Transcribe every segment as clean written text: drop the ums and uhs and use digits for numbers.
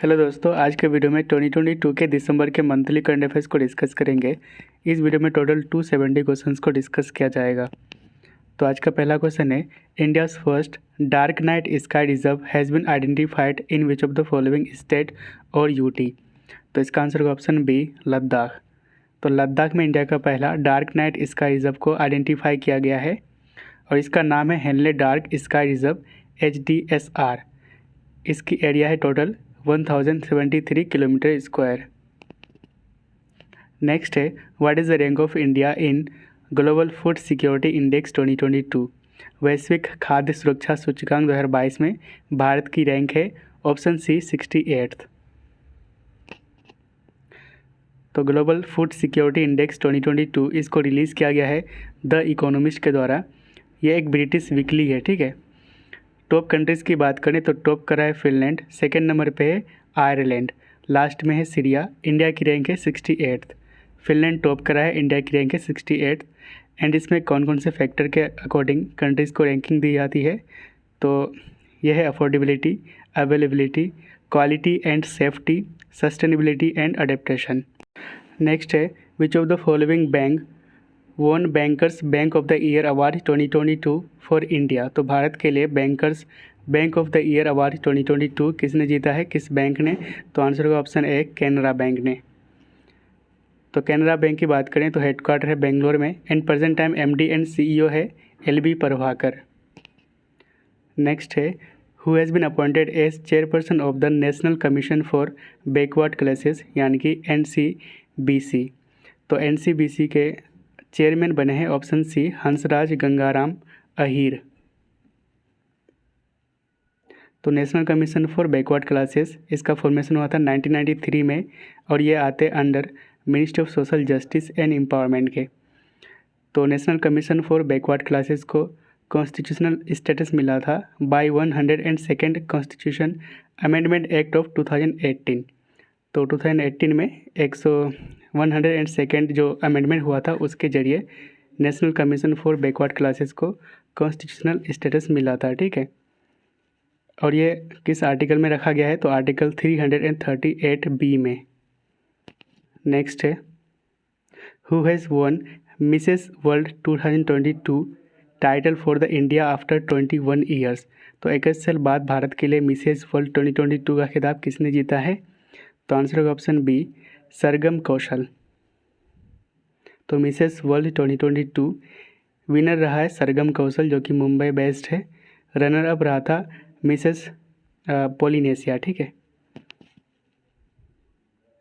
Hello दोस्तों, आज के वीडियो में 2022 के दिसंबर के मंथली करंट अफेयर्स को डिस्कस करेंगे। इस वीडियो में टोटल 270 क्वेश्चंस को डिस्कस किया जाएगा। तो आज का पहला क्वेश्चन है, India's first dark night sky reserve has been identified in which of the following state और यूटी। तो इसका आंसर होगा ऑप्शन बी, लद्दाख। तो लद्दाख में इंडिया का पहला डार्क नाइट स्काई रिजर्व को आइडेंटिफाई किया गया है और इसका नाम है Hanle dark sky reserve HDSR। इसकी एरिया है टोटल 1073 किलोमीटर स्क्वायर। नेक्स्ट है, what is the rank of India in global food security index 2022। वैश्विक खाद्य सुरक्षा सूचकांक 2022 में भारत की रैंक है ऑप्शन सी 68th। तो ग्लोबल फूड सिक्योरिटी इंडेक्स 2022 इसको रिलीज़ किया गया है द इकोनॉमिस्ट के द्वारा। यह एक ब्रिटिश वीकली है, ठीक है। टॉप कंट्रीज़ की बात करें तो टॉप करा है फिनलैंड, सेकेंड नंबर पे है आयरलैंड, लास्ट में है सीरिया। इंडिया की रैंक है 68th। फिनलैंड टॉप करा है, इंडिया की रैंक है 68th। एंड इसमें कौन कौन से फैक्टर के अकॉर्डिंग कंट्रीज़ को रैंकिंग दी जाती है, तो यह है affordability, availability, quality and safety, sustainability and adaptation. Next है, which of the following bank won bankers bank of the year award 2022 for India. तो भारत के लिए bankers bank of the year award 2022 किसने जीता है, किस बैंक ने? तो आंसर होगा ऑप्शन ए, कैनरा बैंक ने। तो कैनरा बैंक की बात करें तो हेडक्वार्टर है बेंगलोर में and present time MD and CEO है LB प्रभाकर। नेक्स्ट है, who has been appointed as chairperson of the national commission for backward classes यानी कि NCBC। तो NCBC के चेयरमैन बने हैं ऑप्शन सी, हंसराज गंगाराम अहीर। तो national commission for backward classes इसका फॉर्मेशन हुआ था 1993 में और ये आते under ministry of social justice and empowerment के। तो national commission for backward classes को कॉन्स्टिट्यूशनल स्टेटस मिला था by 102nd constitution amendment act of 2018। तो 2018 में 102nd जो अमेंडमेंट हुआ था उसके ज़रिए national commission for backward classes को कॉन्स्टिट्यूशनल स्टेटस मिला था, ठीक है। और ये किस आर्टिकल में रखा गया है, तो आर्टिकल 338B में। नेक्स्ट है, who has won Mrs world 2022 title for the India after 21 years. तो 21 साल बाद भारत के लिए मिसेस वर्ल्ड 2022 का खिताब किसने जीता है? तो आंसर होगा ऑप्शन बी, सरगम कौशल। तो मिसेस वर्ल्ड 2022 विनर रहा है सरगम कौशल जो कि मुंबई बेस्ड है। रनर अप रहा था मिसेस पोलिनेशिया, ठीक है।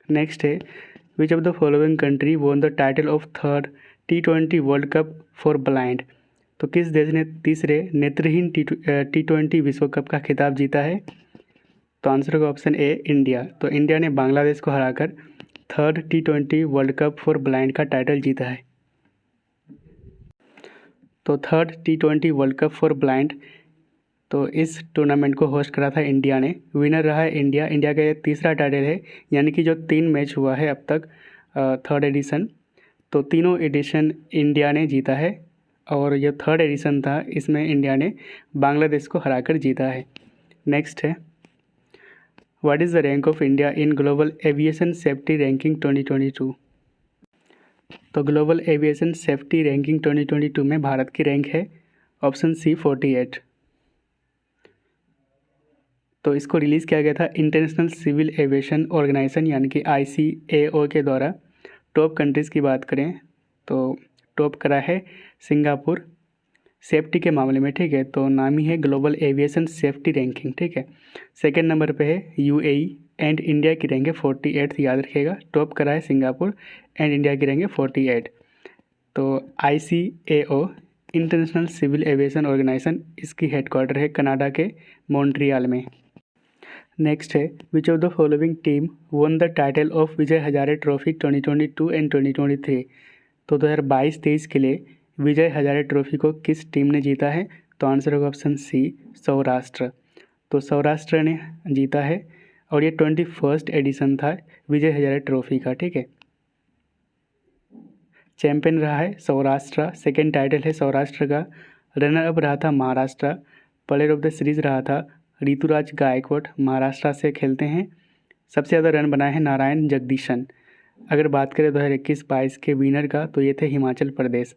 नेक्स्ट है, which of the following country won the title of third T20 world cup for blind. तो किस देश ने तीसरे नेत्रहीन T20 विश्व कप का खिताब जीता है? तो आंसर होगा ऑप्शन ए, इंडिया। तो इंडिया ने बांग्लादेश को हराकर third T20 world cup for blind का टाइटल जीता है। तो third T20 world cup for blind, तो इस टूर्नामेंट को होस्ट करा था इंडिया ने। विनर रहा है इंडिया। इंडिया का ये तीसरा टाइटल है, यानी कि जो 3 मैच हुआ है अब तक थर्ड एडिशन, तो तीनों एडिशन इंडिया ने जीता है और ये थर्ड एडिशन था, इसमें इंडिया ने बांग्लादेश को हराकर जीता है। नेक्स्ट है, what is the rank of India in global aviation safety ranking 2022। तो ग्लोबल एविएशन सेफ्टी रैंकिंग 2022 में भारत की रैंक है ऑप्शन सी 48। तो इसको रिलीज़ किया गया था इंटरनेशनल सिविल एविएशन ऑर्गेनाइजेशन यानी कि ICAO के द्वारा। टॉप कंट्रीज़ की बात करें तो टॉप करा है सिंगापुर सेफ्टी के मामले में, ठीक है। तो नाम ही है ग्लोबल एविएशन सेफ्टी रैंकिंग, ठीक है। सेकेंड नंबर पे है UAE एंड इंडिया की रैंक है 48th, याद रखिएगा। टॉप करा है सिंगापुर एंड इंडिया की रैंक है 48। तो ICAO international civil aviation organisation इसकी हेडक्वार्टर है कनाडा के मॉन्ट्रियल में। नेक्स्ट है, which of the following team won the title of Vijay Hazare trophy 2022 and 2023। तो 2022-23 के लिए विजय हजारे ट्रॉफी को किस टीम ने जीता है? तो आंसर होगा ऑप्शन सी, सौराष्ट्र। तो सौराष्ट्र ने जीता है और ये 21st एडिशन था विजय हजारे ट्रॉफी का, ठीक है। चैंपियन रहा है सौराष्ट्र, सेकेंड टाइटल है सौराष्ट्र का। रनर अप रहा था Maharashtra. Player of the series रहा था ऋतुराज गायकवाड़, महाराष्ट्र से खेलते हैं। सबसे ज़्यादा रन बनाए हैं नारायण जगदीशन। अगर बात करें 2021-22 के विनर का तो ये थे हिमाचल प्रदेश।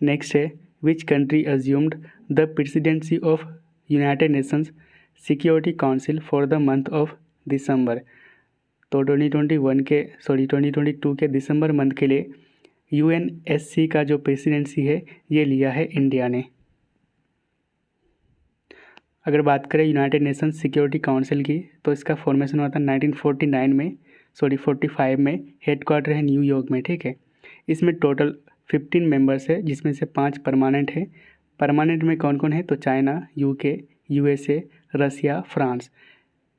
नेक्स्ट है which country assumed the presidency of United Nations security council for the month of December. तो 2022 के दिसंबर मंथ के लिए UNSC का जो प्रेसिडेंसी है ये लिया है इंडिया ने। अगर बात करें यूनाइटेड नेशंस सिक्योरिटी काउंसिल की तो इसका फॉर्मेशन हुआ था 1945 में। हेडक्वार्टर है न्यूयॉर्क में, ठीक है। इसमें टोटल 15 मेंबर्स है जिसमें से 5 परमानेंट है। परमानेंट में कौन कौन है तो China, UK, USA, Russia, France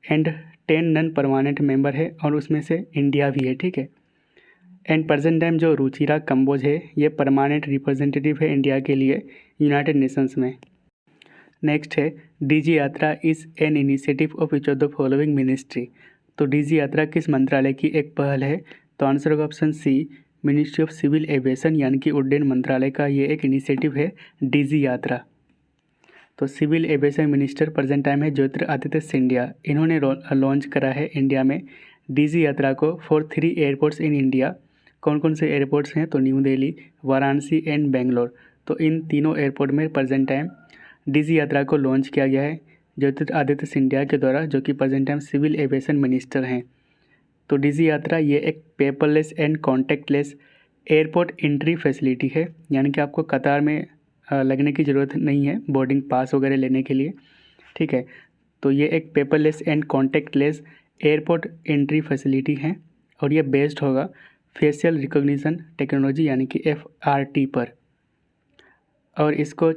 and 10 non permanent member है और उसमें से इंडिया भी है, ठीक है। एंड प्रेजेंट टाइम जो रुचिरा कंबोज है ये परमानेंट रिप्रेजेंटेटिव है इंडिया के लिए यूनाइटेड नेशंस में। नेक्स्ट है DG यात्रा is an initiative of which of the following ministry. तो DG यात्रा किस मंत्रालय की एक पहल है तो आंसर होगा option C, ministry of civil aviation यानी कि उड्डयन मंत्रालय का ये एक इनिशिएटिव है DG यात्रा। तो civil aviation minister present time है ज्योतिरादित्य सिंधिया। इन्होंने लॉन्च करा है इंडिया में DG यात्रा को फॉर 3 एयरपोर्ट्स इन इंडिया। कौन कौन से एयरपोर्ट्स हैं तो न्यू दिल्ली, वाराणसी एंड बेंगलोर। तो इन तीनों एयरपोर्ट में प्रेजेंट टाइम DG यात्रा को लॉन्च किया गया है ज्योतिरादित्य सिंधिया के द्वारा, जो कि present time civil aviation minister हैं। तो DG यात्रा ये एक paperless and contactless airport entry facility है, यानी कि आपको कतार में लगने की ज़रूरत नहीं है बोर्डिंग पास वगैरह लेने के लिए, ठीक है। तो ये एक paperless and contactless airport entry facility है और ये बेस्ड होगा फेशियल रिकॉग्निशन टेक्नोलॉजी यानी कि FRT पर। और इसको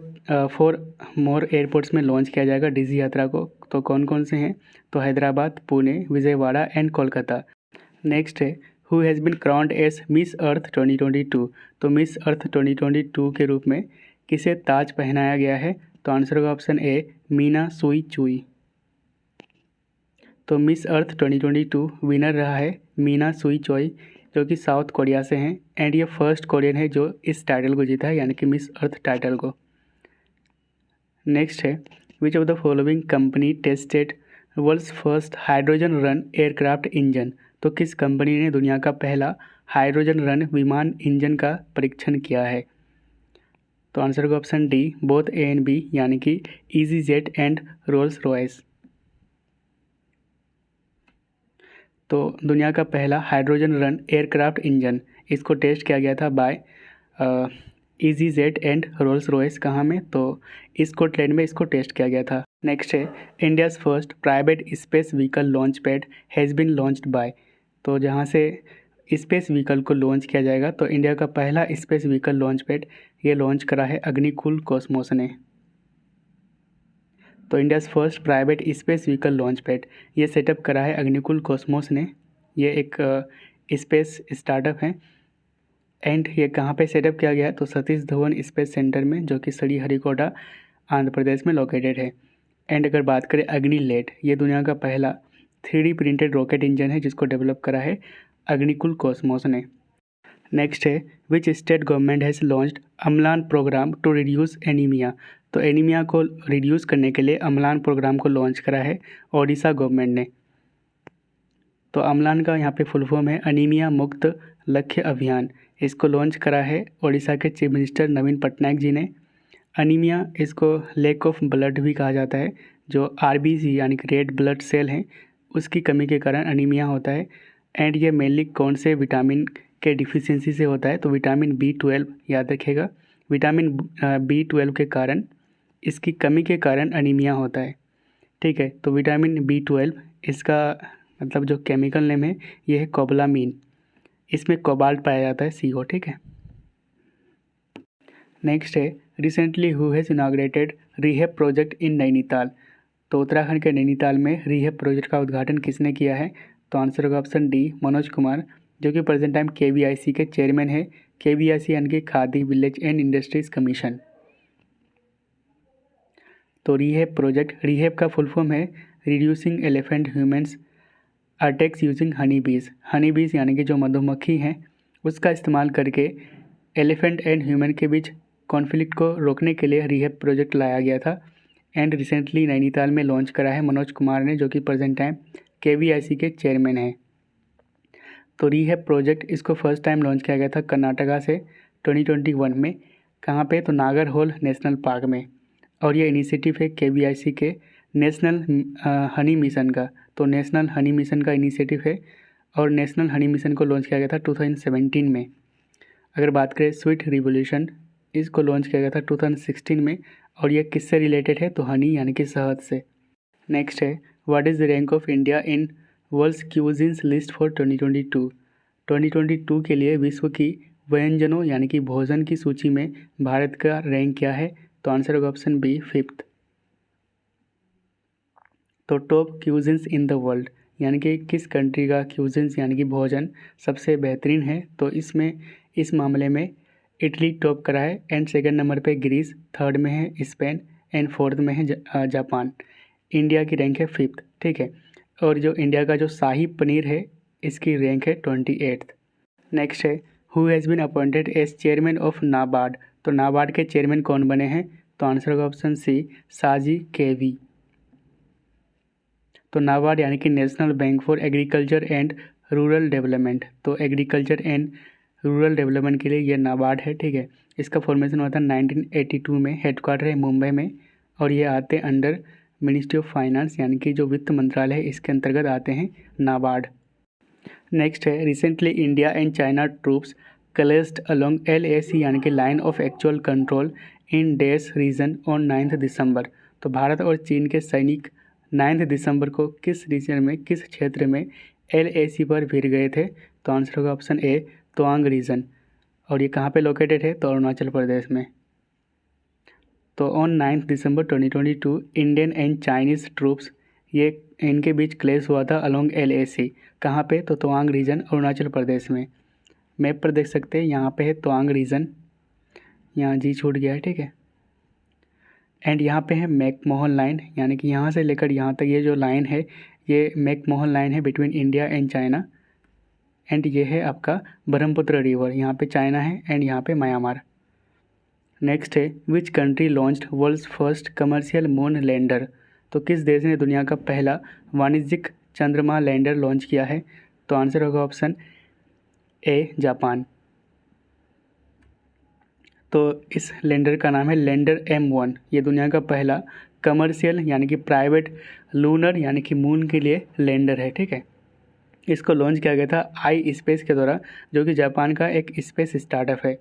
4 मोर एयरपोर्ट्स में लॉन्च किया जाएगा DG यात्रा को। तो कौन कौन से हैं तो हैदराबाद, पुणे, विजयवाड़ा एंड कोलकाता। नेक्स्ट है who has been crowned as Miss Earth 2022। तो मिस अर्थ 2022 के रूप में किसे ताज पहनाया गया है तो आंसर होगा ऑप्शन ए, मीना सुई चुई। तो मिस अर्थ 2022 विनर रहा है मीना सुई चुई, जो कि साउथ कोरिया से हैं एंड ये फर्स्ट कोरियन है जो इस टाइटल को जीता है, यानी कि मिस अर्थ टाइटल को। नेक्स्ट है which of the following company tested world's first hydrogen run aircraft engine. तो किस कंपनी ने दुनिया का पहला हाइड्रोजन रन विमान इंजन का परीक्षण किया है तो आंसर होगा option D, both A and B यानी कि EasyJet एंड रोल्स रॉयस। तो दुनिया का पहला हाइड्रोजन रन एयरक्राफ्ट इंजन इसको टेस्ट किया गया था by EasyJet and Rolls Royce. कहाँ में तो स्कॉटलैंड में इसको टेस्ट किया गया था। नेक्स्ट है India's first private space vehicle launch pad has been launched by. तो जहाँ से स्पेस व्हीकल को लॉन्च किया जाएगा तो इंडिया का पहला स्पेस व्हीकल लॉन्च पैड ये लॉन्च करा है अग्निकुल कॉस्मोस ने। तो India's first private space vehicle launch pad ये सेटअप करा है अग्निकुल कॉस्मोस ने। ये एक स्पेस स्टार्टअप है एंड ये कहाँ पे सेटअप किया गया है तो सतीश धवन स्पेस सेंटर में, जो कि श्रीहरिकोटा आंध्र प्रदेश में लोकेटेड है। एंड अगर बात करें अग्निलेट, ये दुनिया का पहला 3D प्रिंटेड रॉकेट इंजन है जिसको डेवलप करा है अग्निकुल कॉस्मोस ने। नेक्स्ट है which state government has launched Amlan programme to reduce anaemia. तो एनीमिया को रिड्यूस करने के लिए अम्लान प्रोग्राम को लॉन्च करा है ओडिशा गवर्नमेंट ने। तो अम्लान का यहाँ पे फुल फॉर्म है अनीमिया मुक्त लक्ष्य अभियान। इसको लॉन्च करा है ओडिशा के चीफ मिनिस्टर नवीन पटनायक जी ने। अनीमिया इसको लैक ऑफ ब्लड भी कहा जाता है, जो RBC यानी कि रेड ब्लड सेल हैं उसकी कमी के कारण अनीमिया होता है। एंड ये मेनली कौन से विटामिन के डिफिशियंसी से होता है तो विटामिन B12, याद रखिएगा विटामिन B12 के कारण, इसकी कमी के कारण अनीमिया होता है, ठीक है। तो विटामिन B12 इसका मतलब जो केमिकल नेम है ये है कोबलामीन। इसमें कोबाल्ट पाया जाता है CO, ठीक है। नेक्स्ट है recently who has inaugurated rehab project in Nainital. तो उत्तराखंड के नैनीताल में रिहेप प्रोजेक्ट का उद्घाटन किसने किया है तो आंसर होगा ऑप्शन डी, मनोज कुमार, जो कि प्रेजेंट टाइम KVIC के चेयरमैन है। KVIC यानी कि khadi village and industries commission. तो रिहेप प्रोजेक्ट, रिहेप का फुल फॉर्म है reducing elephant humans attacks using Honey बीज। हनी बीज यानी कि जो मधुमक्खी हैं उसका इस्तेमाल करके एलिफेंट एंड ह्यूमन के बीच कॉन्फ्लिक्ट को रोकने के लिए रिहेप प्रोजेक्ट लाया गया था। एंड रिसेंटली नैनीताल में लॉन्च करा है मनोज कुमार ने, जो कि प्रेजेंट टाइम KVIC के चेयरमैन हैं। तो रिहैब प्रोजेक्ट इसको फर्स्ट टाइम लॉन्च किया गया था कर्नाटका से 2021 में। कहाँ पे? तो नागरहोल नेशनल पार्क में। और ये इनिशिएटिव है KVIC के नेशनल हनी मिशन का। तो नेशनल हनी मिशन का इनिशिएटिव है और नेशनल हनी मिशन को लॉन्च किया गया था 2017 में। अगर बात करें स्वीट रिवोल्यूशन, इसको लॉन्च किया गया था 2016 में और ये किससे रिलेटेड है? तो हनी यानी कि शहद से। नेक्स्ट है what is the rank of India in world's cuisines list for 2022। 2022 के लिए विश्व की व्यंजनों यानी कि भोजन की सूची में भारत का रैंक क्या है? तो आंसर होगा ऑप्शन बी 5th। तो top cuisines in the world यानी कि किस कंट्री का क्यूजिन्स यानी कि भोजन सबसे बेहतरीन है? तो इसमें इस मामले में इटली टॉप करा है एंड सेकंड नंबर पे ग्रीस, थर्ड में है स्पेन एंड फोर्थ में है जापान। इंडिया की रैंक है 5th, ठीक है। और जो इंडिया का जो शाही पनीर है इसकी रैंक है 28th। नेक्स्ट है who has been appointed as chairman of NABARD. तो नाबार्ड के चेयरमैन कौन बने हैं? तो आंसर होगा ऑप्शन सी साजी केवी। तो नाबार्ड यानी कि national bank for agriculture and rural development. तो एग्रीकल्चर एंड रूरल डेवलपमेंट के लिए ये नाबार्ड है, ठीक है। इसका फॉर्मेशन हुआ था 1982 में, हेडक्वार्टर है मुंबई में और ये आते अंडर मिनिस्ट्री ऑफ फाइनेंस यानी कि जो वित्त मंत्रालय है इसके अंतर्गत आते हैं नाबार्ड। नेक्स्ट है recently India and China troops clashed along LAC यानी कि line of actual control in dash region on 9 दिसंबर। तो भारत और चीन के सैनिक 9 दिसंबर को किस रीजन में, किस क्षेत्र में LAC पर भिड़ गए थे? तो आंसर होगा ऑप्शन ए तवांग रीजन। और ये कहाँ पे लोकेटेड है? तो अरुणाचल प्रदेश में। तो on 9 December 2022 Indian and Chinese troops ये इनके बीच क्लैश हुआ था अलोंग LAC। कहाँ पे? तो तवांग रीजन अरुणाचल प्रदेश में। मैप पर देख सकते हैं यहाँ पे है तवांग रीजन, यहाँ जी छूट गया है, ठीक है। एंड यहाँ पे है मैकमोहन लाइन यानी कि यहाँ से लेकर यहाँ तक ये जो लाइन है ये मैकमोहन लाइन है between India and China. And ये है आपका ब्रह्मपुत्र रिवर, यहाँ पे चाइना है एंड यहाँ पे म्यांमार। नेक्स्ट है which country launched world's first commercial moon lander. तो किस देश ने दुनिया का पहला वाणिज्यिक चंद्रमा लैंडर लॉन्च किया है? तो आंसर होगा ऑप्शन ए जापान। तो इस लैंडर का नाम है लैंडर M1। ये दुनिया का पहला कमर्शियल यानी कि प्राइवेट लूनर यानी कि मून के लिए लैंडर है, ठीक है। इसको लॉन्च किया गया था आई स्पेस के द्वारा जो कि जापान का एक स्पेस स्टार्टअप है।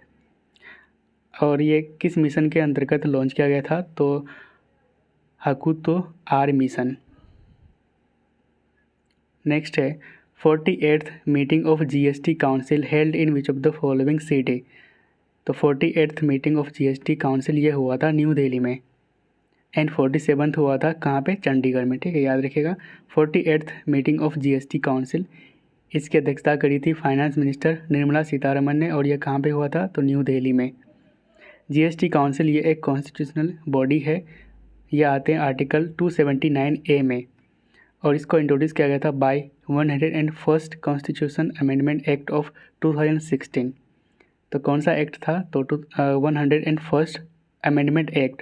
और ये किस मिशन के अंतर्गत लॉन्च किया गया था? तो हकुतो R मिशन। नेक्स्ट है 48th meeting of GST council held in which of the following city. तो 48th meeting of GST council ये हुआ था न्यू दिल्ली में एंड 47th हुआ था कहाँ पे? चंडीगढ़ में, ठीक है, याद रखिएगा। 48th meeting of GST council इसकी अध्यक्षता करी थी फाइनेंस मिनिस्टर निर्मला सीतारमन ने और यह कहाँ पे हुआ था? तो न्यू दिल्ली में। GST काउंसिल ये एक कॉन्स्टिट्यूशनल बॉडी है, ये आते हैं आर्टिकल 279A में और इसको इंट्रोड्यूस किया गया था by 101st constitution amendment act of 2016। तो कौन सा एक्ट था? तो 101st अमेंडमेंट एक्ट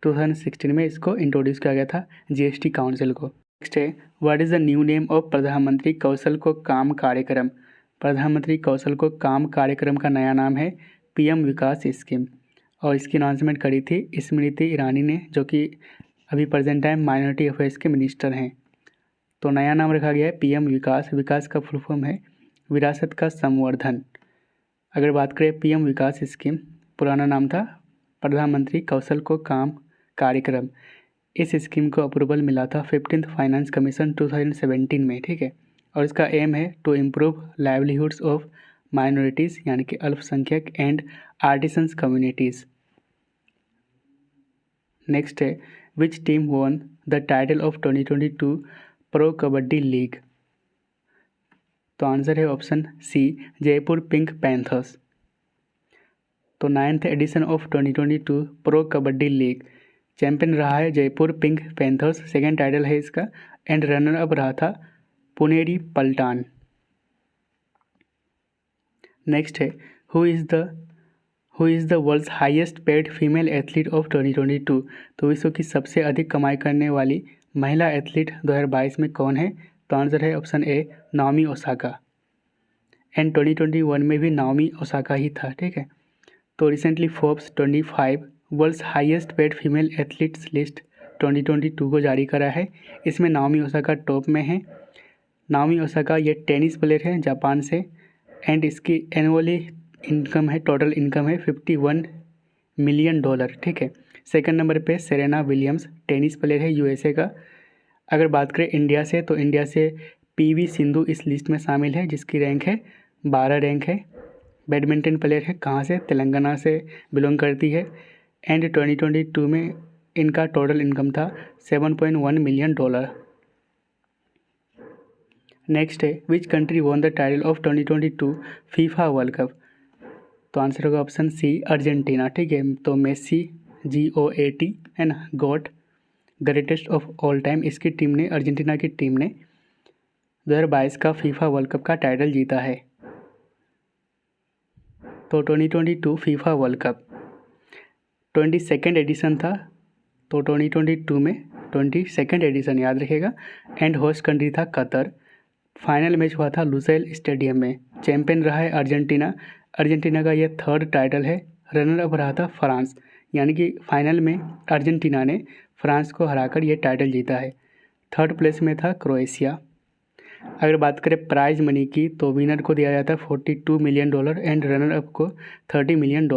2016 में इसको इंट्रोड्यूस किया गया था GST काउंसिल को। नेक्स्ट है what is the new name of प्रधानमंत्री कौशल को काम कार्यक्रम। प्रधानमंत्री कौशल को काम कार्यक्रम का नया नाम है PM विकास स्कीम और इसकी अनाउंसमेंट करी थी स्मृति ईरानी ने जो कि अभी प्रेजेंट टाइम माइनॉरिटी अफेयर्स के मिनिस्टर हैं। तो नया नाम रखा गया है PM विकास। विकास का फुल फॉर्म है विरासत का संवर्धन। अगर बात करें PM विकास स्कीम, पुराना नाम था प्रधानमंत्री कौशल को काम कार्यक्रम। इस स्कीम को अप्रूवल मिला था 15th फाइनेंस कमीशन 2017 में, ठीक है। और इसका एम है to improve livelihoods of minorities यानी कि अल्पसंख्यक एंड आर्टिसंस कम्युनिटीज़। नेक्स्ट है which team won the title of 2022 pro kabaddi league. तो आंसर है option C Jaipur Pink Panthers. तो 9th edition of 2022 pro kabaddi league champion रहा है Jaipur Pink Panthers, second title है इसका एंड रनर अप रहा था पुनेरी पल्टान। नेक्स्ट है who is the world's highest paid female athlete of 2022। तो विश्व की सबसे अधिक कमाई करने वाली महिला एथलीट 2022 में कौन है? तो आंसर है option A Naomi Osaka. And 2021 में भी नाओमी ओसाका ही था, ठीक है। तो recently Forbes 25 world's highest paid female athletes list 2022 को जारी करा है। इसमें नाओमी ओसाका टॉप में है। नाओमी ओसाका ये टेनिस प्लेयर है जापान से, एंड इसकी एनुअली इनकम है, टोटल इनकम है $51 मिलियन, ठीक है। सेकंड नंबर पे सेरेना विलियम्स टेनिस प्लेयर है यूएसए का। अगर बात करें इंडिया से, तो इंडिया से पीवी सिंधु इस लिस्ट में शामिल है, जिसकी रैंक है 12 रैंक है। बैडमिंटन प्लेयर है, कहाँ से, तेलंगाना से बिलोंग करती है। एंड 2022 में इनका टोटल इनकम था $7.1 मिलियन। नेक्स्ट है which country won the title of 2022 FIFA world cup. तो आंसर होगा ऑप्शन सी अर्जेंटीना, ठीक है। तो मेसी GOAT है ना, got greatest of all time, इसकी टीम ने, अर्जेंटीना की टीम ने 2022 का फीफा वर्ल्ड कप का टाइटल जीता है। तो 2022 FIFA world cup 22nd addition था, तो 2022 में 22nd एडिशन याद रखिएगा। एंड होस्ट कंट्री था कतर। फाइनल मैच हुआ था लुसेल स्टेडियम में। चैंपियन रहा है अर्जेंटीना। अर्जेंटीना का यह 3rd टाइटल है। रनर अप रहा था फ्रांस, यानी कि फाइनल में अर्जेंटीना ने फ्रांस को हराकर ये टाइटल जीता है। 3rd प्लेस में था क्रोएशिया। अगर बात करें प्राइज मनी की, तो विनर को दिया जाता है $42 मिलियन एंड रनर अप को $30 मिलियन।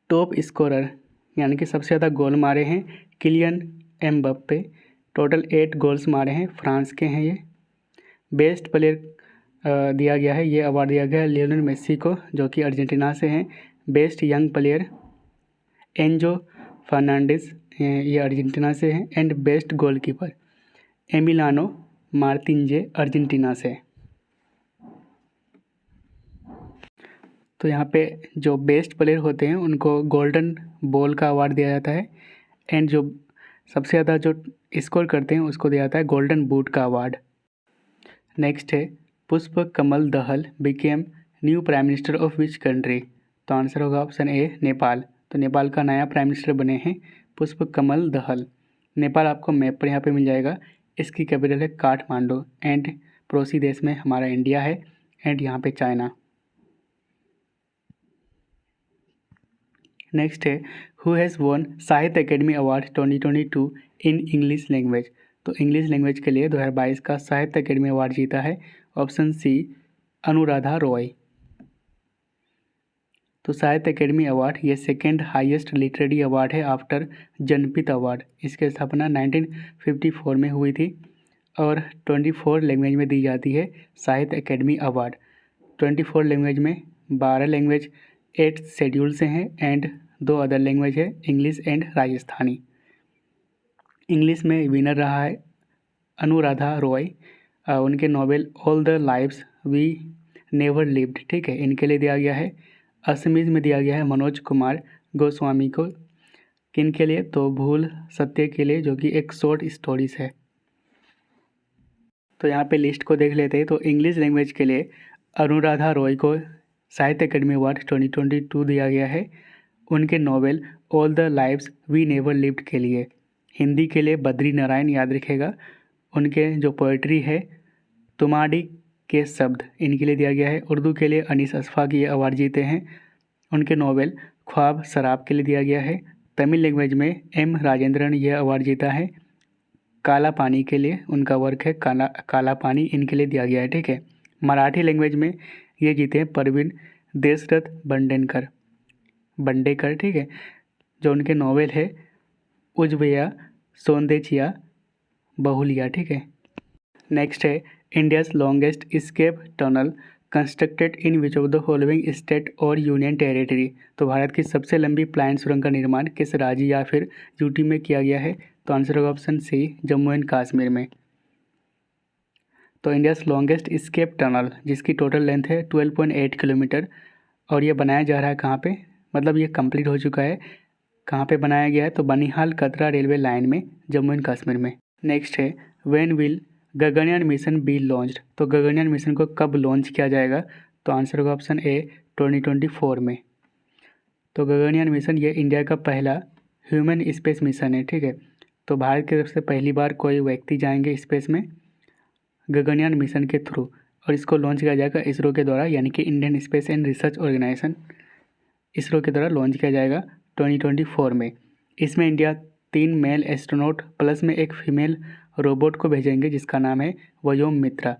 टॉप स्कोरर यानी कि सबसे ज़्यादा गोल मारे हैं किलियन एम्बाप्पे, टोटल 8 गोल्स मारे हैं, फ्रांस के हैं ये। बेस्ट प्लेयर दिया गया है, ये अवार्ड दिया गया है लियोनेल मेसी को, जो कि अर्जेंटीना से हैं। Best young player Enzo Fernandez, ये अर्जेंटीना से हैं। And best goalkeeper Emiliano Martinez, Argentina से। तो यहाँ पे जो बेस्ट प्लेयर होते हैं उनको गोल्डन बॉल का अवार्ड दिया जाता है, एंड जो सबसे ज़्यादा जो स्कोर करते हैं उसको दिया जाता है गोल्डन बूट का अवार्ड। नेक्स्ट है Pushpa Kamal Dahal became new prime minister of which country. तो आंसर होगा ऑप्शन ए नेपाल। तो नेपाल का नया प्राइम मिनिस्टर बने हैं पुष्प कमल दहल। नेपाल आपको मैप पर यहाँ पे मिल जाएगा। इसकी कैपिटल है काठमांडू, एंड पड़ोसी देश में हमारा इंडिया है, एंड यहाँ पे चाइना। नेक्स्ट है हु हैज़ वॉन साहित्य academy award 2022 in English language. तो इंग्लिश लैंग्वेज के लिए 2022 का साहित्य अकेडमी अवार्ड जीता है ऑप्शन सी अनुराधा रॉय। तो साहित्य अकेडमी अवार्ड ये 2nd हाईएस्ट लिटरेरी अवार्ड है आफ्टर जनपीत अवार्ड। इसकी स्थापना 1954 में हुई थी और 24 लैंग्वेज में दी जाती है साहित्य अकेडमी अवार्ड। 24 लैंग्वेज में 12 लैंग्वेज 8 शेड्यूल से हैं, एंड 2 अदर लैंग्वेज है इंग्लिश एंड राजस्थानी। इंग्लिश में विनर रहा है अनुराधा रॉय। उनके novel all the lives we never lived, ठीक है, इनके लिए दिया गया है। असमीज में दिया गया है मनोज कुमार गोस्वामी को। किन के लिए, तो भूल सत्य के लिए, जो कि एक शॉर्ट स्टोरीज है। तो यहाँ पे लिस्ट को देख लेते हैं। तो इंग्लिश लैंग्वेज के लिए अनुराधा रॉय को साहित्य अकेडमी अवार्ड 2022 दिया गया है उनके novel all the lives we never lived के लिए। हिंदी के लिए बद्री नारायण, याद रखेगा, उनके जो पोइट्री है तुम्हारी के शब्द, इनके लिए दिया गया है। उर्दू के लिए अनीस अशफाक ये अवार्ड जीते हैं, उनके नॉवेल ख्वाब शराब के लिए दिया गया है। तमिल लैंग्वेज में M राजेंद्रन ये अवार्ड जीता है काला पानी के लिए, उनका वर्क है काला पानी, इनके लिए दिया गया है, ठीक है। मराठी लैंग्वेज में ये जीते हैं परवीन देशरथ बंडेकर, ठीक है, जो उनके नॉवेल है उज्जवया सौंदेचिया बहुलिया, ठीक है। नेक्स्ट है India's longest escape tunnel constructed in which of the following state और यूनियन टेरिटरी। तो भारत की सबसे लंबी पलायन सुरंग का निर्माण किस राज्य या फिर यूटी में किया गया है। तो आंसर होगा option C Jammu and Kashmir में। तो इंडियाज़ लॉन्गेस्ट एस्केप टनल जिसकी टोटल लेंथ है 12.8 किलोमीटर, और ये बनाया जा रहा है कहाँ पे, मतलब ये कंप्लीट हो चुका है। कहाँ पे बनाया गया है, तो बनिहाल कतरा रेलवे लाइन में, जम्मू एंड कश्मीर में। नेक्स्ट है when will Gaganyaan mission B launched. तो गगनयान मिशन को कब लॉन्च किया जाएगा। तो आंसर होगा ऑप्शन ए 2024 में। तो गगनयान मिशन ये इंडिया का पहला ह्यूमन स्पेस मिशन है, ठीक है। तो भारत की तरफ से पहली बार कोई व्यक्ति जाएंगे स्पेस में, गगनयान मिशन के थ्रू, और इसको लॉन्च किया जाएगा इसरो के द्वारा, यानी कि Indian space and research organisation, ISRO के द्वारा लॉन्च किया जाएगा 2024 में। इसमें इंडिया 3 मेल एस्ट्रोनॉट प्लस में एक फीमेल रोबोट को भेजेंगे जिसका नाम है व्योम मित्रा।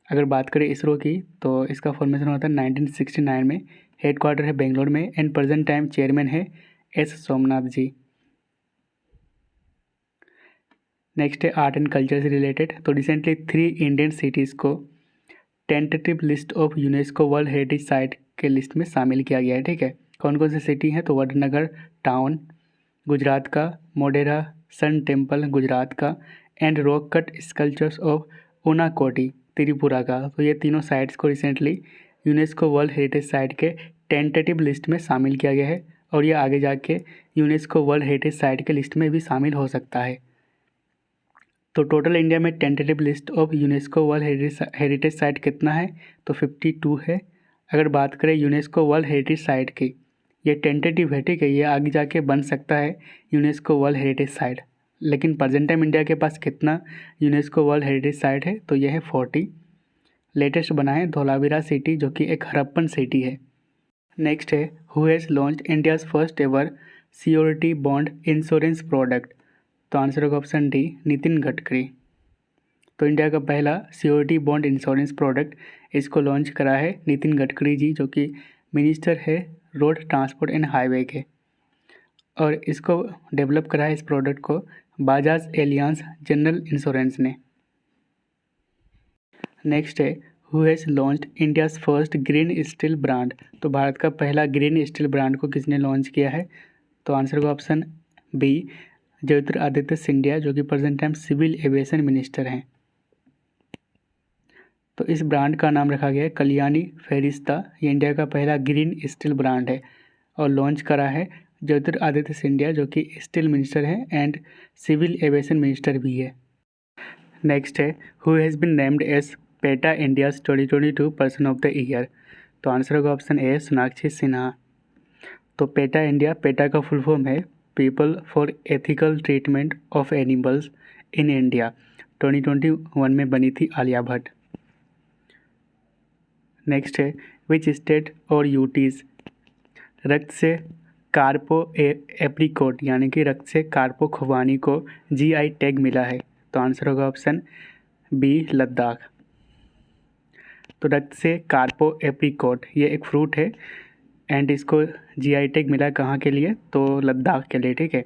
अगर बात करें इसरो की तो इसका फॉर्मेशन हुआ था 1969 में, हेडक्वार्टर है बेंगलोर में, एंड प्रेजेंट टाइम चेयरमैन है एस सोमनाथ जी। नेक्स्ट है आर्ट एंड कल्चर से रिलेटेड। तो रिसेंटली 3 इंडियन सिटीज़ को tentative list of UNESCO world heritage site के लिस्ट में शामिल किया गया है, ठीक है। कौन कौन सी सिटी हैं? तो वडनगर टाउन गुजरात का, मोढेरा सन टेम्पल गुजरात का, and rock cut sculptures of Unakoti Tripura का। तो ये तीनों साइट्स को recently UNESCO world heritage site के टेंटेटिव लिस्ट में शामिल किया गया है, और ये आगे जाके यूनेस्को वर्ल्ड हेरिटेज साइट के लिस्ट में भी शामिल हो सकता है। तो टोटल इंडिया में tentative list of UNESCO world heritage site कितना है? तो 52 है। अगर बात करें यूनेस्को वर्ल्ड हेरिटेज साइट की, ये टेंटेटिव है, ठीक है, ये आगे जाके बन सकता है यूनेस्को वर्ल्ड हेरिटेज साइट, लेकिन प्रेजेंट टाइम इंडिया के पास कितना यूनेस्को वर्ल्ड हेरिटेज साइट है? तो यह है 40। लेटेस्ट बना है धोलावीरा सिटी, जो कि एक हड़प्पन सिटी है। नेक्स्ट है who has launched India's first ever सियोरिटी bond insurance product? तो आंसर होगा ऑप्शन डी, नितिन गडकरी। तो इंडिया का पहला सियोरिटी बॉन्ड इंश्योरेंस प्रोडक्ट इसको लॉन्च करा है नितिन गडकरी जी, जो कि मिनिस्टर है रोड ट्रांसपोर्ट एंड हाईवे के, और इसको डेवलप करा है इस प्रोडक्ट को बाजाज एलियांस जनरल इंश्योरेंस ने। नेक्स्ट है who has launched India's first green steel brand? तो भारत का पहला ग्रीन स्टील ब्रांड को किसने लॉन्च किया है? तो आंसर होगा ऑप्शन बी, ज्योतिरादित्य सिंधिया, जो कि present time civil aviation minister हैं। तो इस ब्रांड का नाम रखा गया है कल्याणी फेरिस्ता। ये इंडिया का पहला ग्रीन स्टील ब्रांड है और लॉन्च करा है ज्योतिरादित्य सिंधिया, जो कि स्टील मिनिस्टर हैं एंड सिविल एविएशन मिनिस्टर भी है। नेक्स्ट है who has been named as PETA India's 2022 पर्सन ऑफ द ईयर? तो आंसर होगा ऑप्शन ए, सोनाक्षी सिन्हा। तो पेटा इंडिया, पेटा का फुल फॉर्म है people for ethical treatment of animals in India. 2021 में बनी थी आलिया भट्ट। नेक्स्ट है विच स्टेट और यूटीज़ रक्त से कार्पो एप्रिकॉट यानी कि रक्त से कार्पो खुबानी को जीआई टैग मिला है? तो आंसर होगा ऑप्शन बी, लद्दाख। तो रक्त से कार्पो एप्रिकॉट ये एक फ्रूट है एंड इसको जीआई टैग मिला कहाँ के लिए? तो लद्दाख के लिए, ठीक है।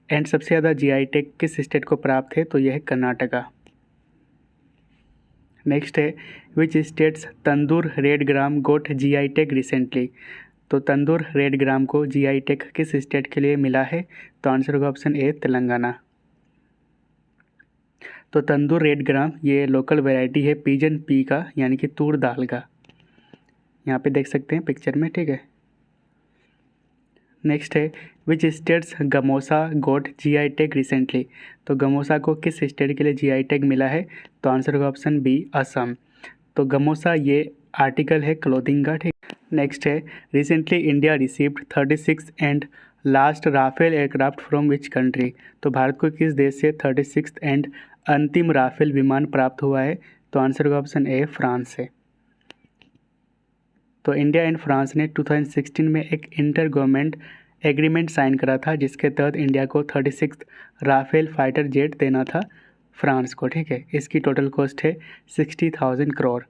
एंड सबसे ज़्यादा जीआई टैग किस स्टेट को प्राप्त है? तो यह है कर्नाटका। नेक्स्ट है which state's Tandur red gram got GI tag recently? तो तंदूर रेड ग्राम को जीआई टैग किस स्टेट के लिए मिला है? तो आंसर होगा ऑप्शन ए, तेलंगाना। तो तंदूर रेड ग्राम ये लोकल वैरायटी है पिजन पी का, यानी कि तूर दाल का, यहाँ पे देख सकते हैं पिक्चर में, ठीक है। नेक्स्ट है which state's gamosa got GI tag recently? तो गमोसा को किस स्टेट के लिए जीआई टैग मिला है? तो आंसर होगा ऑप्शन बी, असम। तो गमोसा ये आर्टिकल है क्लोथिंग का, ठीक। नेक्स्ट है recently India received 36 and last Rafale aircraft from which country? तो भारत को किस देश से 36 एंड अंतिम राफेल विमान प्राप्त हुआ है? तो आंसर होगा ऑप्शन ए, फ्रांस से। तो इंडिया एंड फ्रांस ने 2016 में एक इंटर गवर्नमेंट एग्रीमेंट साइन करा था, जिसके तहत इंडिया को 36 राफेल फाइटर जेट देना था फ्रांस को, ठीक है। इसकी टोटल कॉस्ट है 60,000 करोड़।